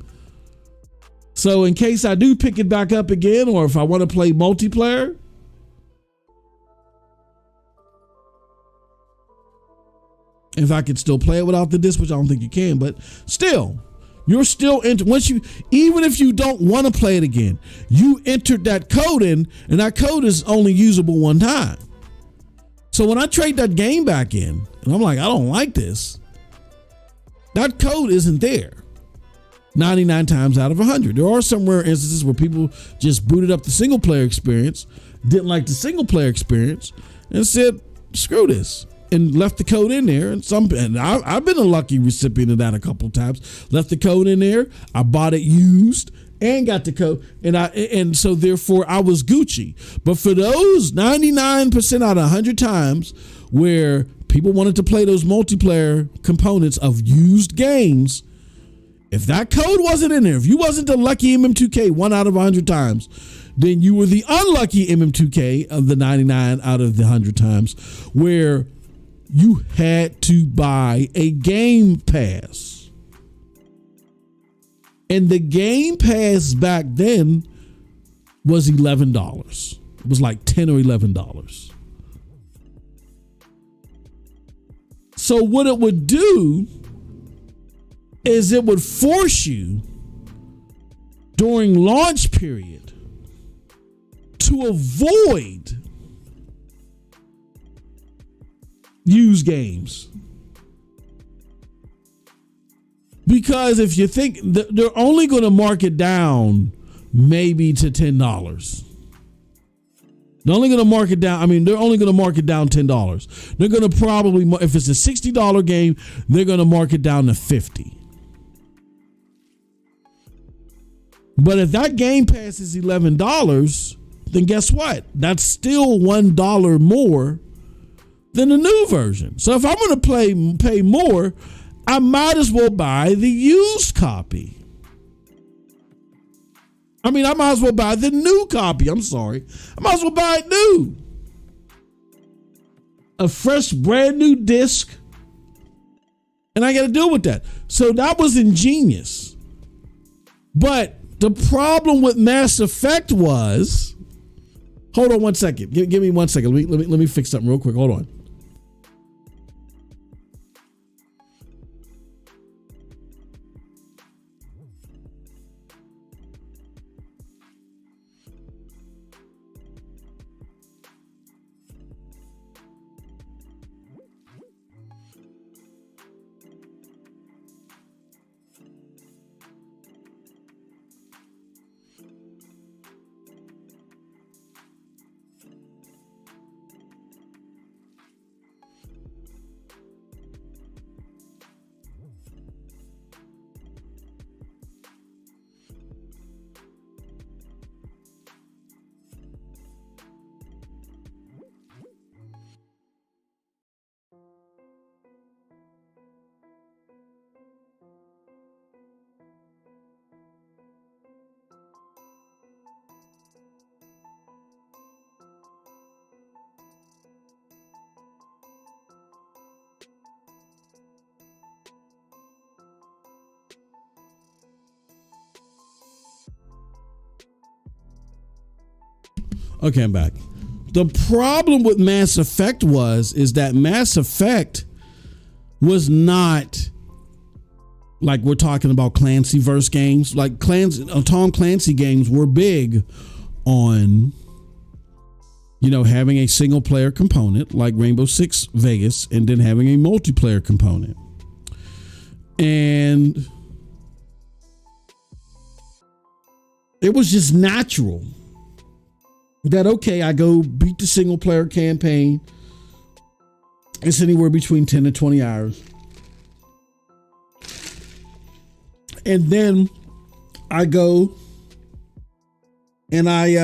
So in case I do pick it back up again, or if I want to play multiplayer, if I could still play it without the disc, which I don't think you can, but still, you're still even if you don't want to play it again, you entered that code in, and that code is only usable one time. So when I trade that game back in, and I'm like, I don't like this, that code isn't there. 99 times out of 100. There are some rare instances where people just booted up the single player experience, didn't like the single player experience, and said, screw this, and left the code in there. And I've been a lucky recipient of that a couple of times. Left the code in there. I bought it used and got the code, and so therefore I was Gucci. But for those 99% out of 100 times where people wanted to play those multiplayer components of used games, if that code wasn't in there, if you wasn't the lucky MM2K 1 out of 100 times, then you were the unlucky MM2K of the 99 out of the 100 times where you had to buy a Game Pass. And the Game Pass back then was $11. It was like $10 or $11. So what it would do is it would force you during launch period to avoid used games. Because if you think they're only going to mark it down maybe to $10. They're only going to mark it down. They're only going to mark it down $10. They're going to probably, if it's a $60 game, they're going to mark it down to $50. But if that Game Pass is $11, then guess what? That's still $1 more than the new version. So if I'm going to pay more, I might as well buy the used copy. I might as well buy the new copy. I'm sorry. I might as well buy it new. A fresh, brand new disc. And I got to deal with that. So that was ingenious. But the problem with Mass Effect was Hold on 1 second. Give me 1 second. Let me fix something real quick. Hold on. Okay, I'm back. The problem with Mass Effect is that Mass Effect was not like we're talking about Clancyverse games. Like Tom Clancy games were big on, having a single player component like Rainbow Six Vegas and then having a multiplayer component. And it was just natural that, okay, I go beat the single player campaign. It's anywhere between 10 to 20 hours. And then I go and I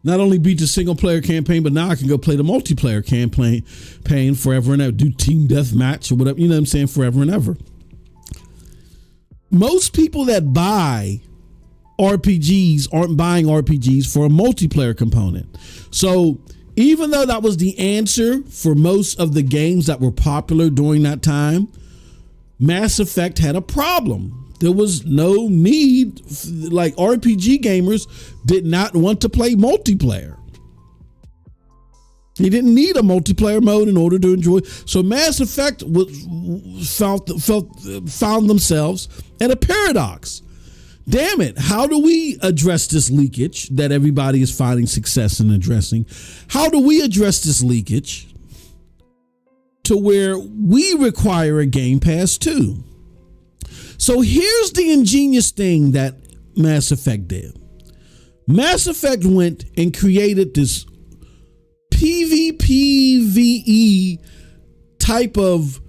not only beat the single player campaign, but now I can go play the multiplayer campaign forever and ever, do team deathmatch or whatever, you know what I'm saying, forever and ever. Most people that buy RPGs aren't buying RPGs for a multiplayer component. So even though that was the answer for most of the games that were popular during that time, Mass Effect had a problem. There was no need, like RPG gamers did not want to play multiplayer. They didn't need a multiplayer mode in order to enjoy. So Mass Effect found themselves at a paradox. Damn it, how do we address this leakage that everybody is finding success in addressing? How do we address this leakage to where we require a Game Pass too? So here's the ingenious thing that Mass Effect did. Mass Effect went and created this PvPvE type of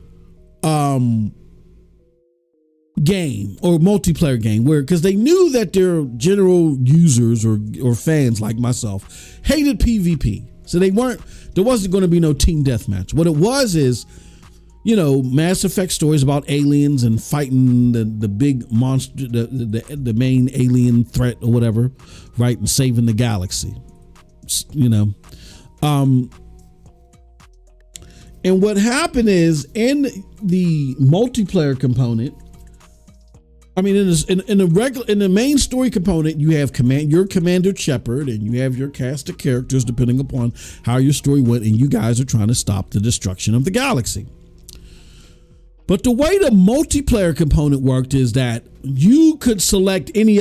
game or multiplayer game where, because they knew that their general users or fans like myself hated PvP. So there wasn't going to be no team deathmatch. What it was is, Mass Effect stories about aliens and fighting the big monster, the main alien threat or whatever, right? And saving the galaxy, And what happened is in the multiplayer component, in the main story component, you have your Commander Shepard and you have your cast of characters depending upon how your story went, and you guys are trying to stop the destruction of the galaxy. But the way the multiplayer component worked is that you could select any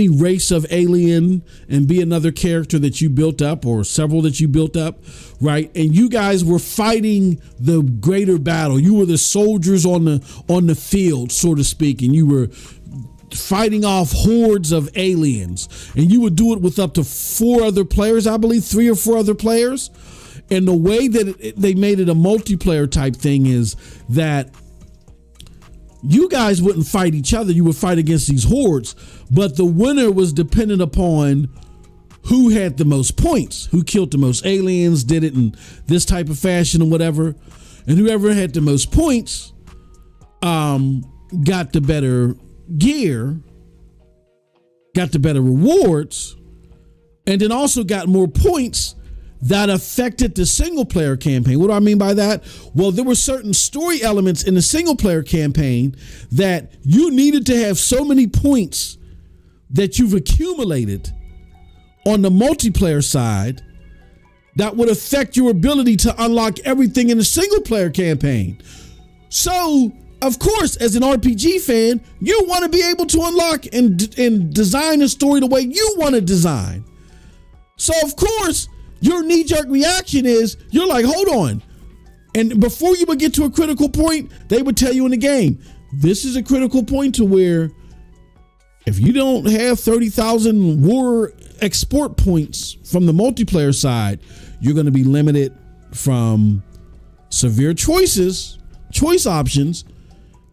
race of alien and be another character that you built up or several that you built up, right? And you guys were fighting the greater battle. You were the soldiers on the field, so to speak, and you were fighting off hordes of aliens. And you would do it with up to 4 other players, I believe, 3 or 4 other players. And the way that they made it a multiplayer type thing is that you guys wouldn't fight each other. You would fight against these hordes, but the winner was dependent upon who had the most points, who killed the most aliens, did it in this type of fashion or whatever. And whoever had the most points got the better gear, got the better rewards, and then also got more points that affected the single player campaign. What do I mean by that? Well, there were certain story elements in the single player campaign that you needed to have so many points that you've accumulated on the multiplayer side that would affect your ability to unlock everything in a single player campaign. So, of course, as an RPG fan, you want to be able to unlock and design a story the way you want to design. So, of course, your knee-jerk reaction is you're like, hold on. And before you would get to a critical point, they would tell you in the game, this is a critical point to where if you don't have 30,000 war export points from the multiplayer side, you're going to be limited from severe choice options,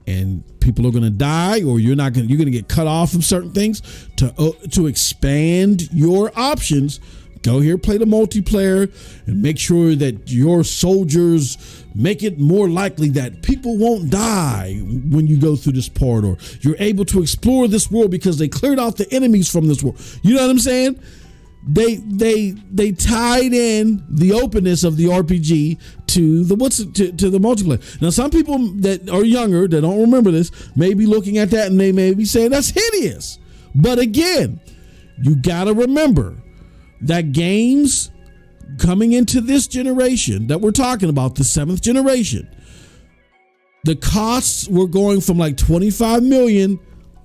and people are going to die, or you're going to get cut off from certain things. To expand your options, go here, play the multiplayer, and make sure that your soldiers make it more likely that people won't die when you go through this part, or you're able to explore this world because they cleared out the enemies from this world. You know what I'm saying? They tied in the openness of the RPG to the multiplayer. Now, some people that are younger that don't remember this may be looking at that and they may be saying that's hideous. But again, you gotta remember that games coming into this generation that we're talking about, the 7th generation, the costs were going from like 25 million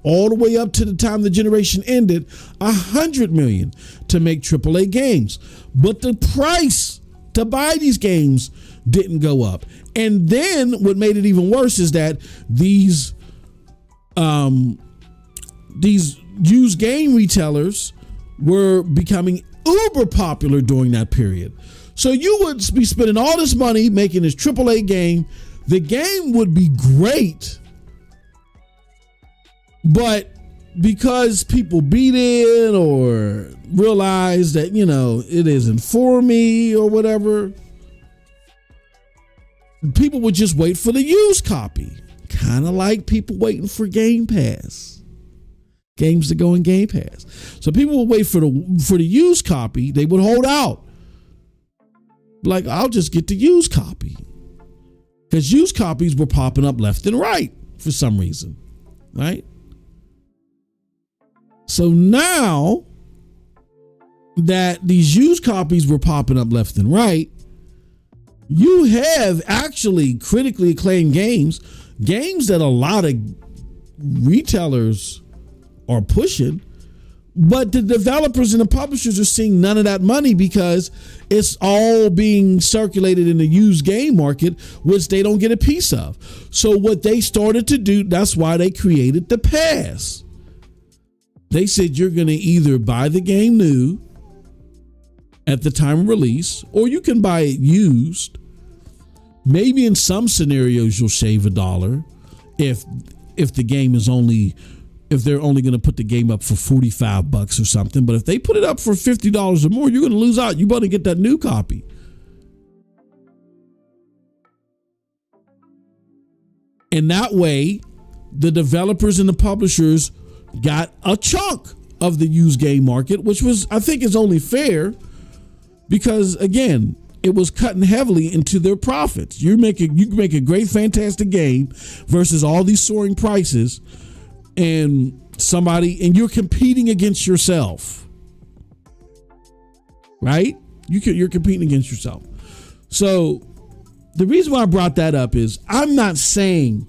all the way up to the time the generation ended, 100 million to make AAA games. But the price to buy these games didn't go up. And then what made it even worse is that these used game retailers were becoming uber popular during that period. So you would be spending all this money making this AAA game. The game would be great, but because people beat it or realize that, it isn't for me or whatever, people would just wait for the used copy. Kind of like people waiting for Game Pass. Games that go in Game Pass. So people would wait for the used copy. They would hold out. Like, I'll just get the used copy. Because used copies were popping up left and right for some reason. Right? So now that these used copies were popping up left and right, you have actually critically acclaimed games that a lot of retailers are pushing, but the developers and the publishers are seeing none of that money because it's all being circulated in the used game market, which they don't get a piece of. So what they started to do, that's why they created the pass. They said you're going to either buy the game new at the time of release, or you can buy it used. Maybe in some scenarios you'll shave $1 if the game is if they're only going to put the game up for $45 or something. But if they put it up for $50 or more, you're going to lose out. You better get that new copy. And that way, the developers and the publishers got a chunk of the used game market, which I think is only fair because, again, it was cutting heavily into their profits. You can make a great, fantastic game versus all these soaring prices, and you're competing against yourself, right? You're competing against yourself. So the reason why I brought that up is I'm not saying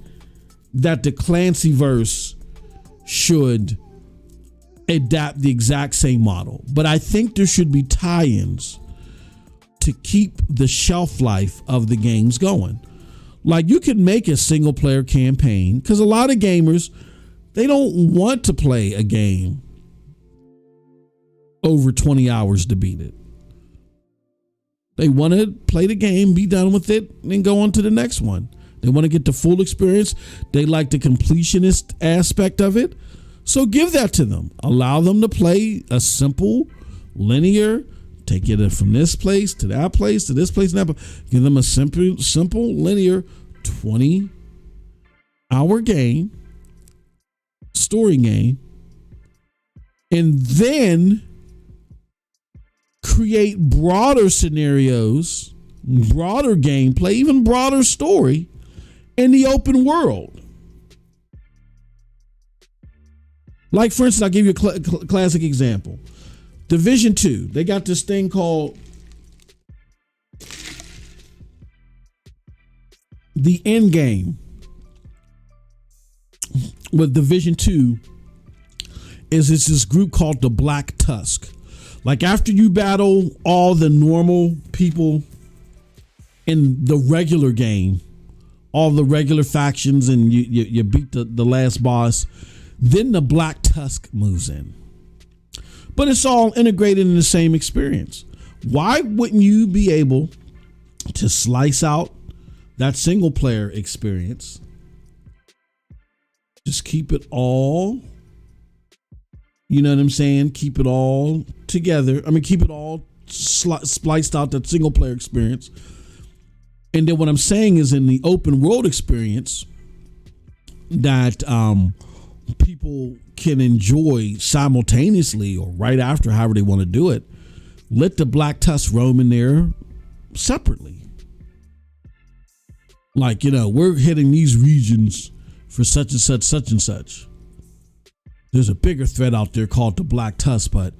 that the Clancyverse should adapt the exact same model, but I think there should be tie-ins to keep the shelf life of the games going. Like, you could make a single player campaign, because a lot of gamers, they don't want to play a game over 20 hours to beat it. They want to play the game, be done with it, and go on to the next one. They want to get the full experience. They like the completionist aspect of it. So give that to them. Allow them to play a simple, linear, take it from this place to that place to this place and that place. Give them a simple, linear 20-hour game, story game, and then create broader scenarios, broader gameplay, even broader story in the open world. Like, for instance, I'll give you a classic example. Division 2, they got this thing called the end game with Division 2 is it's this group called the Black Tusk. Like after you battle all the normal people in the regular game, all the regular factions, and you beat the last boss, then the Black Tusk moves in. But it's all integrated in the same experience. Why wouldn't you be able to slice out that single player experience? Just keep it all, you know what I'm saying? Keep it all together. I mean, keep it all spliced out, that single player experience. And then what I'm saying is in the open world experience that people can enjoy simultaneously or right after, however they want to do it, let the Black Tusk roam in there separately. Like, you know, we're hitting these regions for such and such, such and such. There's a bigger threat out there called the Black Tusk, but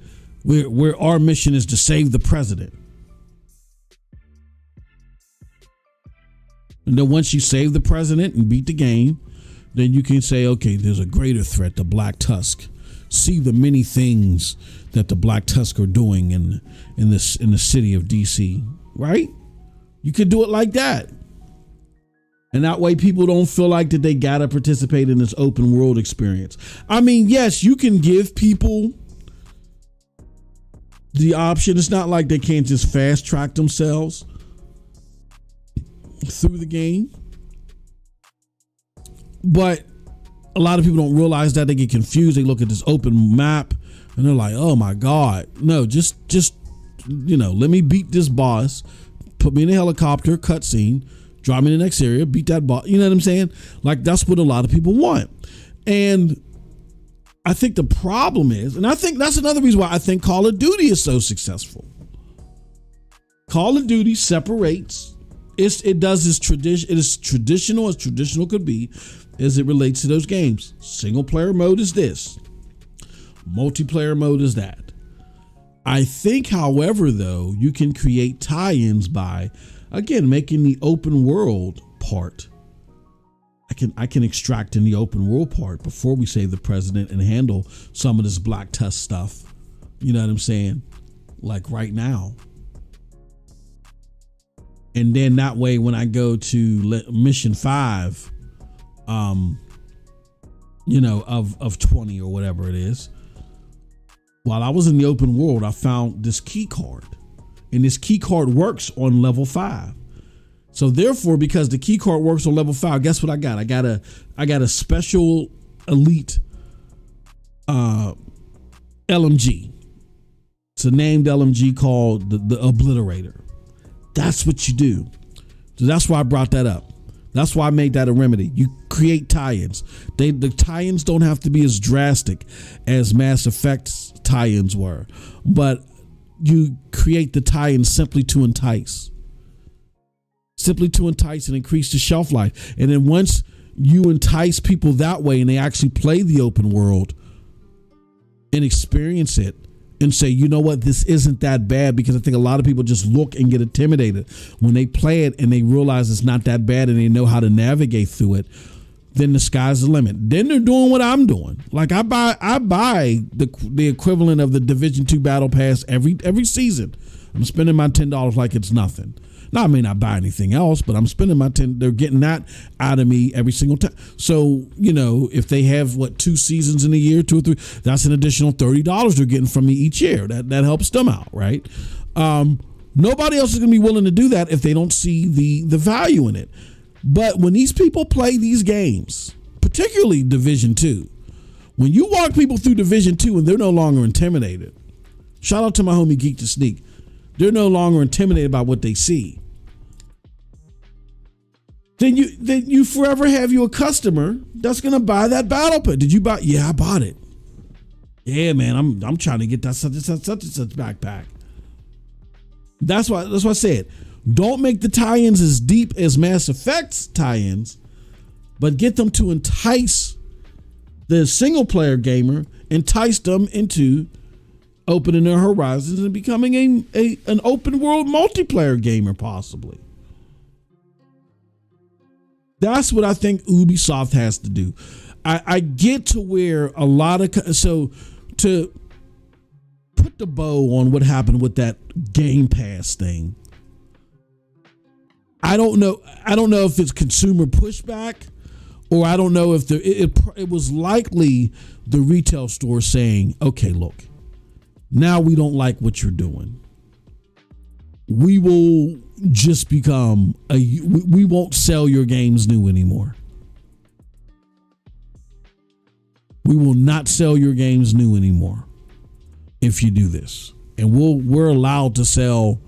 our mission is to save the president. And then once you save the president and beat the game, then you can say, okay, there's a greater threat, the Black Tusk. See the many things that the Black Tusk are doing in the city of DC, right? You could do it like that. And that way people don't feel like that they gotta participate in this open world experience. I mean, yes, you can give people the option. It's not like they can't just fast track themselves through the game. But a lot of people don't realize that. They get confused. They look at this open map and they're like, oh my God. No, just you know, let me beat this boss, put me in a helicopter, cutscene, drive me to the next area, beat that boss. You know what I'm saying? Like, that's what a lot of people want. And I think the problem is, and I think that's another reason why I think Call of Duty is so successful. Call of Duty separates. It does its tradition. It is traditional as traditional could be as it relates to those games. Single player mode is this. Multiplayer mode is that. I think, however, though, you can create tie-ins by, again, making the open world part. I can extract in the open world part before we save the president and handle some of this Black Tusk stuff. You know what I'm saying? Like right now. And then that way, when I go to mission 5, you know, of 20 or whatever it is, while I was in the open world, I found this key card, and this key card works on level 5. So therefore, because the key card works on level 5, guess what I got? I got a special elite LMG. It's a named LMG called the Obliterator. That's what you do. So that's why I brought that up. That's why I made that a remedy. You create tie-ins. The tie-ins don't have to be as drastic as Mass Effect's tie-ins were, but you create the tie-ins simply to entice. Simply to entice and increase the shelf life. And then once you entice people that way and they actually play the open world and experience it, and say, you know what, this isn't that bad, because I think a lot of people just look and get intimidated when they play it and they realize it's not that bad and they know how to navigate through it. Then the sky's the limit. Then they're doing what I'm doing. Like I buy the equivalent of the Division 2 Battle Pass every season. I'm spending my $10 like it's nothing. Now, I may not buy anything else, but I'm spending my $10. They're getting that out of me every single time. So, you know, if they have 2 seasons in a year, 2 or 3, that's an additional $30 they're getting from me each year. That helps them out, right? Nobody else is going to be willing to do that if they don't see the value in it. But when these people play these games, particularly Division 2, when you walk people through Division 2 and they're no longer intimidated, shout out to my homie Geek to Sneak. They're no longer intimidated by what they see. Then you forever have you a customer that's gonna buy that battle pass. Did you buy? Yeah, I bought it. Yeah, man, I'm trying to get that such and such backpack. That's why I said, don't make the tie-ins as deep as Mass Effect's tie-ins, but get them to entice the single player gamer, entice them into opening their horizons and becoming an open world multiplayer gamer, possibly. That's what I think Ubisoft has to do. I get to where a lot of, so to put the bow on what happened with that Game Pass thing, I don't know if it's consumer pushback, or I don't know if it was likely the retail store saying, okay, look, now we don't like what you're doing. We will just become we won't sell your games new anymore. We will not sell your games new anymore if you do this. And we're allowed to sell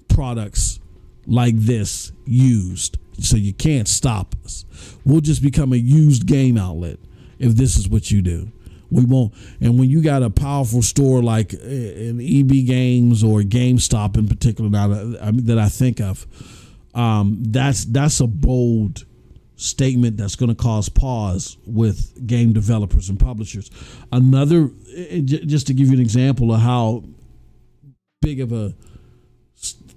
products like this used. So you can't stop us. We'll just become a used game outlet if this is what you do. We won't. And when you got a powerful store like an EB Games or GameStop in particular now that I think of, that's a bold statement that's going to cause pause with game developers and publishers. Another, just to give you an example of how big of a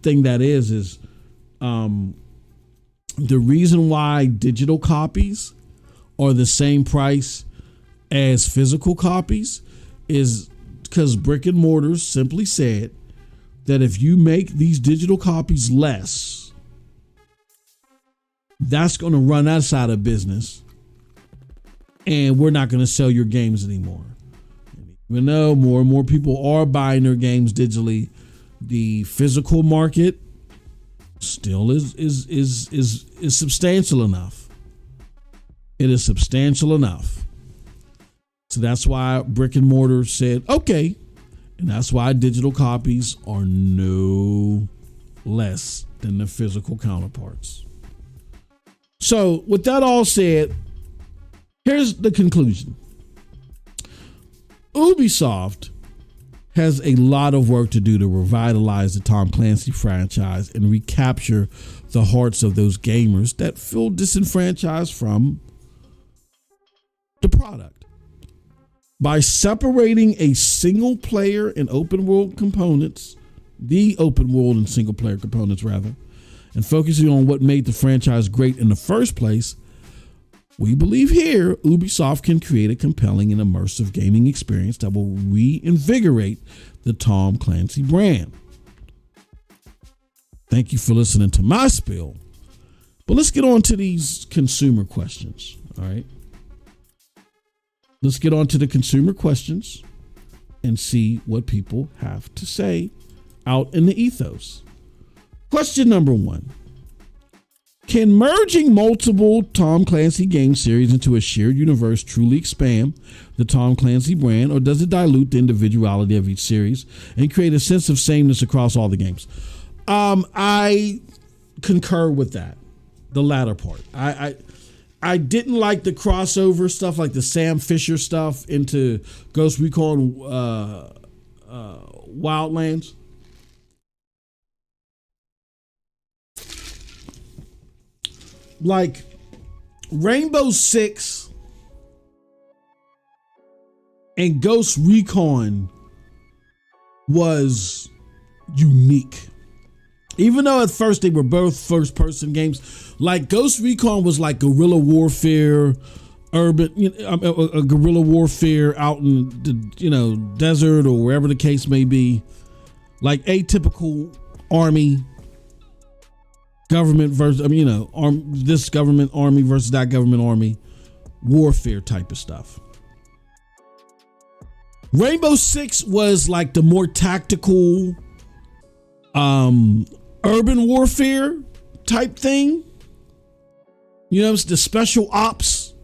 thing that is the reason why digital copies are the same price as physical copies is because brick and mortars simply said that if you make these digital copies less, that's going to run us out of business, and we're not going to sell your games anymore. Even though more and more people are buying their games digitally, the physical market still is substantial enough. It is substantial enough. So that's why brick and mortar said, okay. And that's why digital copies are no less than the physical counterparts. So with that all said, here's the conclusion. Ubisoft has a lot of work to do to revitalize the Tom Clancy franchise and recapture the hearts of those gamers that feel disenfranchised from the product. By separating a single player and open world components, the open world and single player components rather, and focusing on what made the franchise great in the first place, we believe here Ubisoft can create a compelling and immersive gaming experience that will reinvigorate the Tom Clancy brand. Thank you for listening to my spiel. But let's get on to these consumer questions. All right. Let's get on to the consumer questions and see what people have to say out in the ethos. Question number 1. Can merging multiple Tom Clancy game series into a shared universe truly expand the Tom Clancy brand, or does it dilute the individuality of each series and create a sense of sameness across all the games? I concur with that, the latter part. I didn't like the crossover stuff, like the Sam Fisher stuff into Ghost Recon Wildlands. Like Rainbow Six and Ghost Recon was unique. Even though at first they were both first person games, like Ghost Recon was like guerrilla warfare, urban, a guerrilla warfare out in the, desert or wherever the case may be, like atypical army government versus, this government army versus that government army warfare type of stuff. Rainbow Six was like the more tactical, urban warfare type thing. It's the special ops.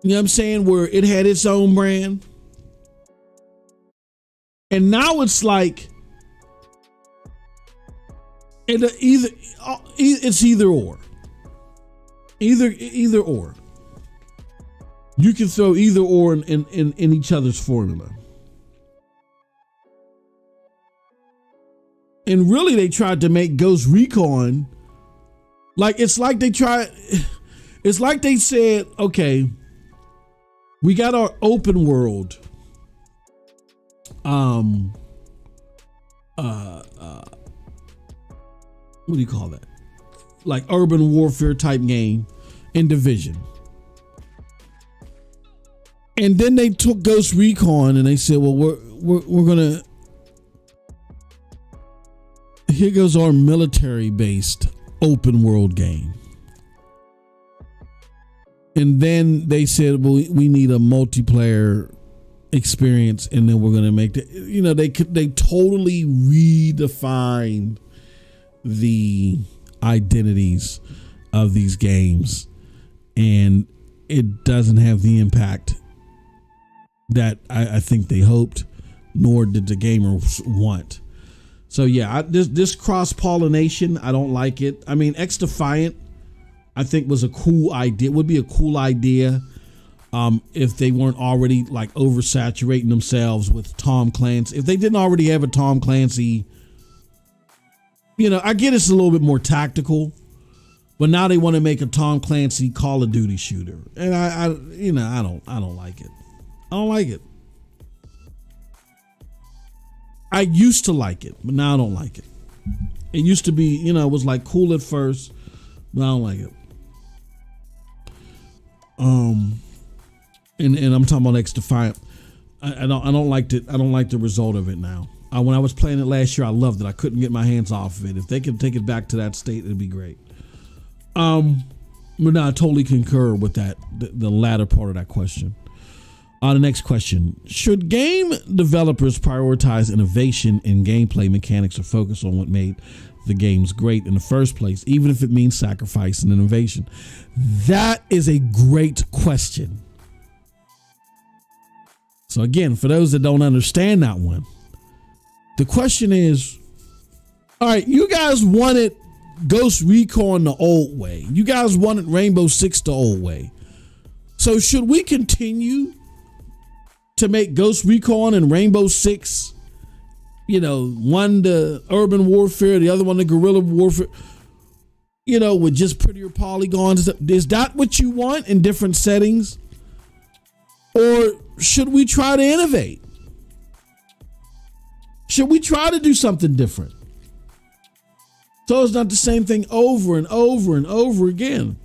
You know what I'm saying? Where it had its own brand. And now it's like, it's either or. Either or. You can throw either or in each other's formula. And really, they tried to make Ghost Recon it's like they said, okay, we got our open world what do you call that? Like urban warfare type game in Division. And then they took Ghost Recon and they said, well, we're gonna, here goes our military based open world game. And then they said, well, we need a multiplayer experience, and then we're going to make it. You know, they totally redefined the identities of these games, and it doesn't have the impact that I think they hoped, nor did the gamers want. So yeah, this cross pollination, I don't like it. I mean, X Defiant, I think was a cool idea. Would be a cool idea if they weren't already like oversaturating themselves with Tom Clancy. If they didn't already have a Tom Clancy, you know, I get it's a little bit more tactical, but now they want to make a Tom Clancy Call of Duty shooter, and I don't like it. I don't like it. I used to like it, but now I don't like it. It used to be, you know, it was like cool at first, but I don't like it. And I'm talking about X Defiant. I don't like the result of it now. When I was playing it last year, I loved it. I couldn't get my hands off of it. If they could take it back to that state, it'd be great. But no, I totally concur with that. The latter part of that question. The next question: should game developers prioritize innovation in gameplay mechanics or focus on what made the games great in the first place, even if it means sacrificing innovation? That is a great question. So again, for those that don't understand that one, the question is, all right, you guys wanted Ghost Recon the old way. You guys wanted Rainbow Six the old way. So should we continue to make Ghost Recon and Rainbow Six, you know, one the urban warfare, the other one the guerrilla warfare, you know, with just prettier polygons? Is that what you want in different settings? Or should we try to innovate? Should we try to do something different, so it's not the same thing over and over and over again?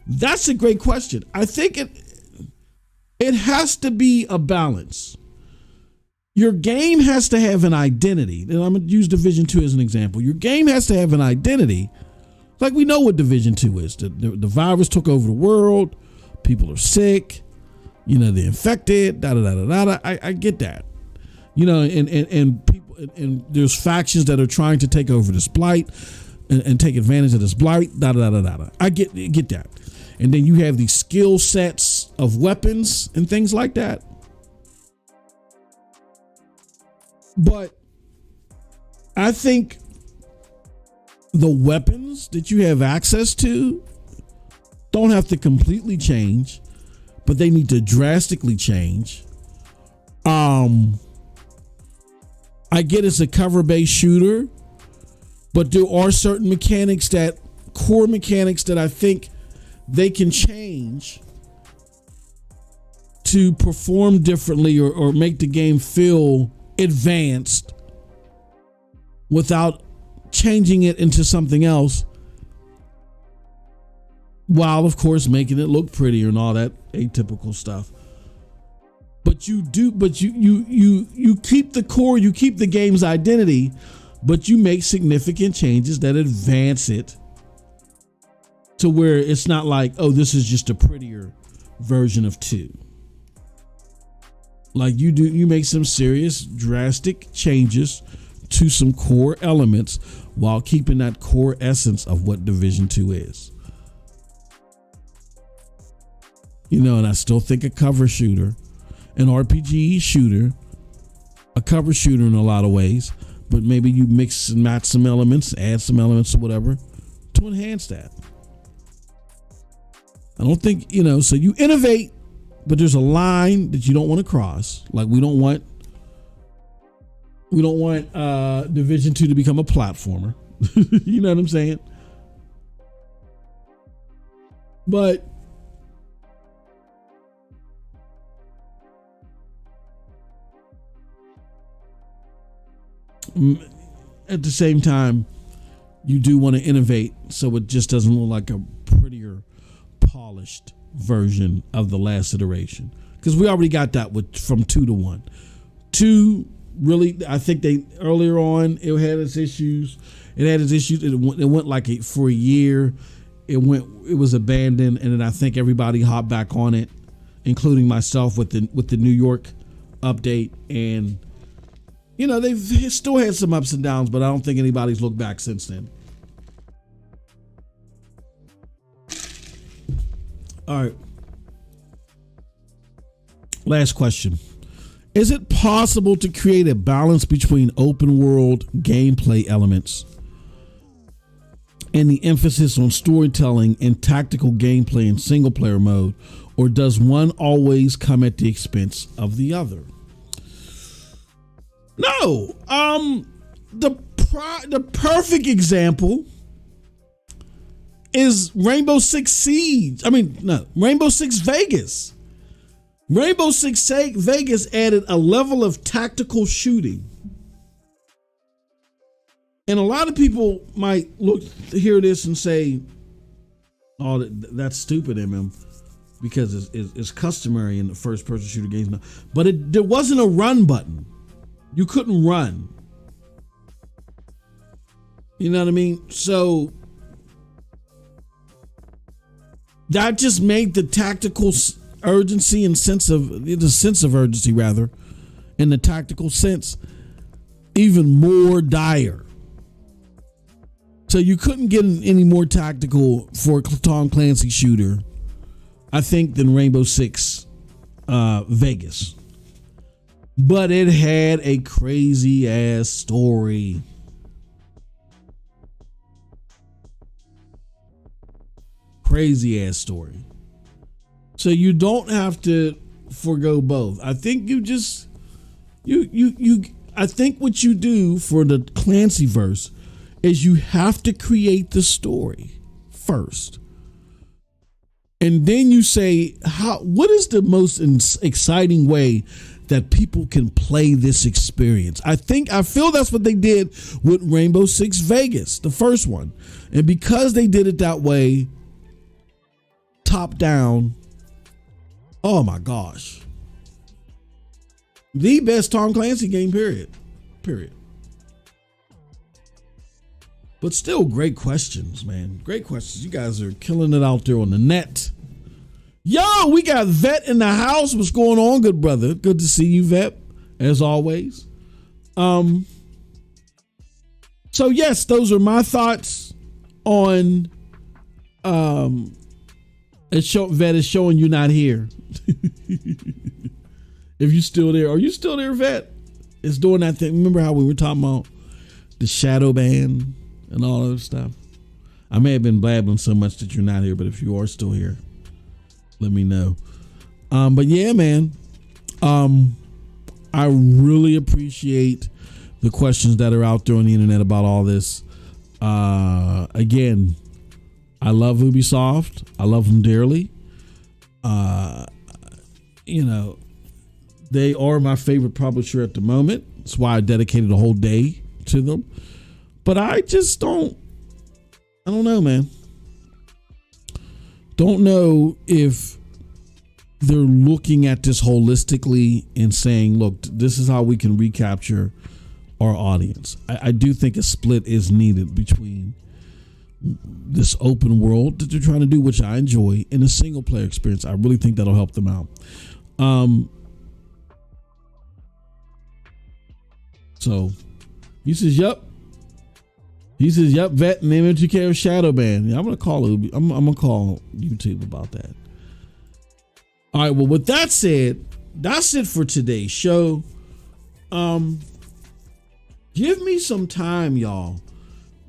That's a great question. I think it has to be a balance. Your game has to have an identity. And I'm going to use Division 2 as an example. Your game has to have an identity. Like, we know what Division 2 is. The virus took over the world. People are sick. You know, they're infected. Da-da-da-da-da. I get that. You know, and people, and there's factions that are trying to take over this blight and take advantage of this blight. Da-da-da-da-da. I get that. And then you have these skill sets of weapons and things like that. But I think the weapons that you have access to don't have to completely change, but they need to drastically change. I get it's a cover-based shooter, but there are certain core mechanics that I think they can change to perform differently or make the game feel advanced without changing it into something else, while of course making it look prettier and all that atypical stuff. But you keep the core, you keep the game's identity, but you make significant changes that advance it to where it's not like, oh, this is just a prettier version of 2. Like you make some serious drastic changes to some core elements while keeping that core essence of what Division 2 is. You know, and I still think a cover shooter, an RPG shooter, a cover shooter in a lot of ways, but maybe you mix and match some elements, add some elements or whatever to enhance that. I don't think, you know, so you innovate, but there's a line that you don't want to cross. Like we don't want Division 2 to become a platformer. You know what I'm saying? But at the same time, you do want to innovate so it just doesn't look like a prettier, polished version of the last iteration. Because we already got that from 2 to 1. 2 really, I think they earlier on it had its issues. It went like for a year. It was abandoned, and then I think everybody hopped back on it, including myself with the New York update. And they've still had some ups and downs, but I don't think anybody's looked back since then. All right. Last question. Is it possible to create a balance between open world gameplay elements and the emphasis on storytelling and tactical gameplay in single player mode, or does one always come at the expense of the other? No. The perfect example is Rainbow Six Siege. Rainbow Six Vegas. Rainbow Six Vegas added a level of tactical shooting. And a lot of people might hear this and say, oh, that's stupid, MM, because it's customary in the first person shooter games now. But there wasn't a run button. You couldn't run. You know what I mean? So that just made the tactical urgency and sense of urgency, rather, in the tactical sense, even more dire. So you couldn't get any more tactical for a Tom Clancy shooter, I think, than Rainbow Six Vegas. But it had a crazy ass story. Crazy ass story. So you don't have to forego both. I think I think what you do for the Clancyverse is you have to create the story first. And then you say, what is the most exciting way that people can play this experience? I feel that's what they did with Rainbow Six Vegas, the first one. And because they did it that way, top down, oh my gosh, the best Tom Clancy game, period. But still, great questions, man. Great questions. You guys are killing it out there on the net. Yo, we got Vet in the house. What's going on, good brother? Good to see you, Vet, as always. So yes, those are my thoughts on Vet is showing you not here. If you're still there, are you still there, Vet? It's doing that thing. Remember how we were talking about the shadow ban and all that stuff? I may have been blabbing so much that you're not here, but if you are still here, let me know. But yeah, man, I really appreciate the questions that are out there on the internet about all this. Again, I love Ubisoft. I love them dearly. They are my favorite publisher at the moment. That's why I dedicated a whole day to them. But I just don't know, man. Don't know if they're looking at this holistically and saying, look, this is how we can recapture our audience. I do think a split is needed between this open world that they're trying to do, which I enjoy, and a single player experience. I really think that'll help them out. So he says, yep. Vet and MMTK or Shadow Ban. Yeah, I'm gonna call Ubi. I'm gonna call YouTube about that. All right. Well, with that said, that's it for today's show. Give me some time, y'all.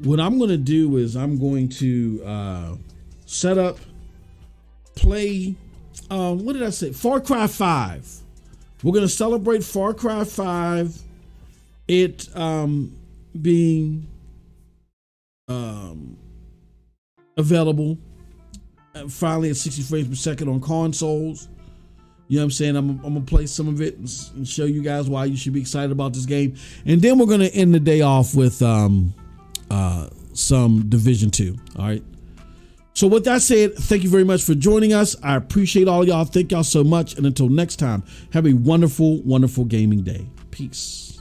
What I'm gonna do is I'm going to set up, play. What did I say? Far Cry 5. We're gonna celebrate Far Cry 5. It being available finally at 60 frames per second on consoles. You know what I'm saying? I'm going to play some of it and show you guys why you should be excited about this game. And then we're going to end the day off with some Division 2. All right. So with that said, thank you very much for joining us. I appreciate all y'all. Thank y'all so much. And until next time, have a wonderful, wonderful gaming day. Peace.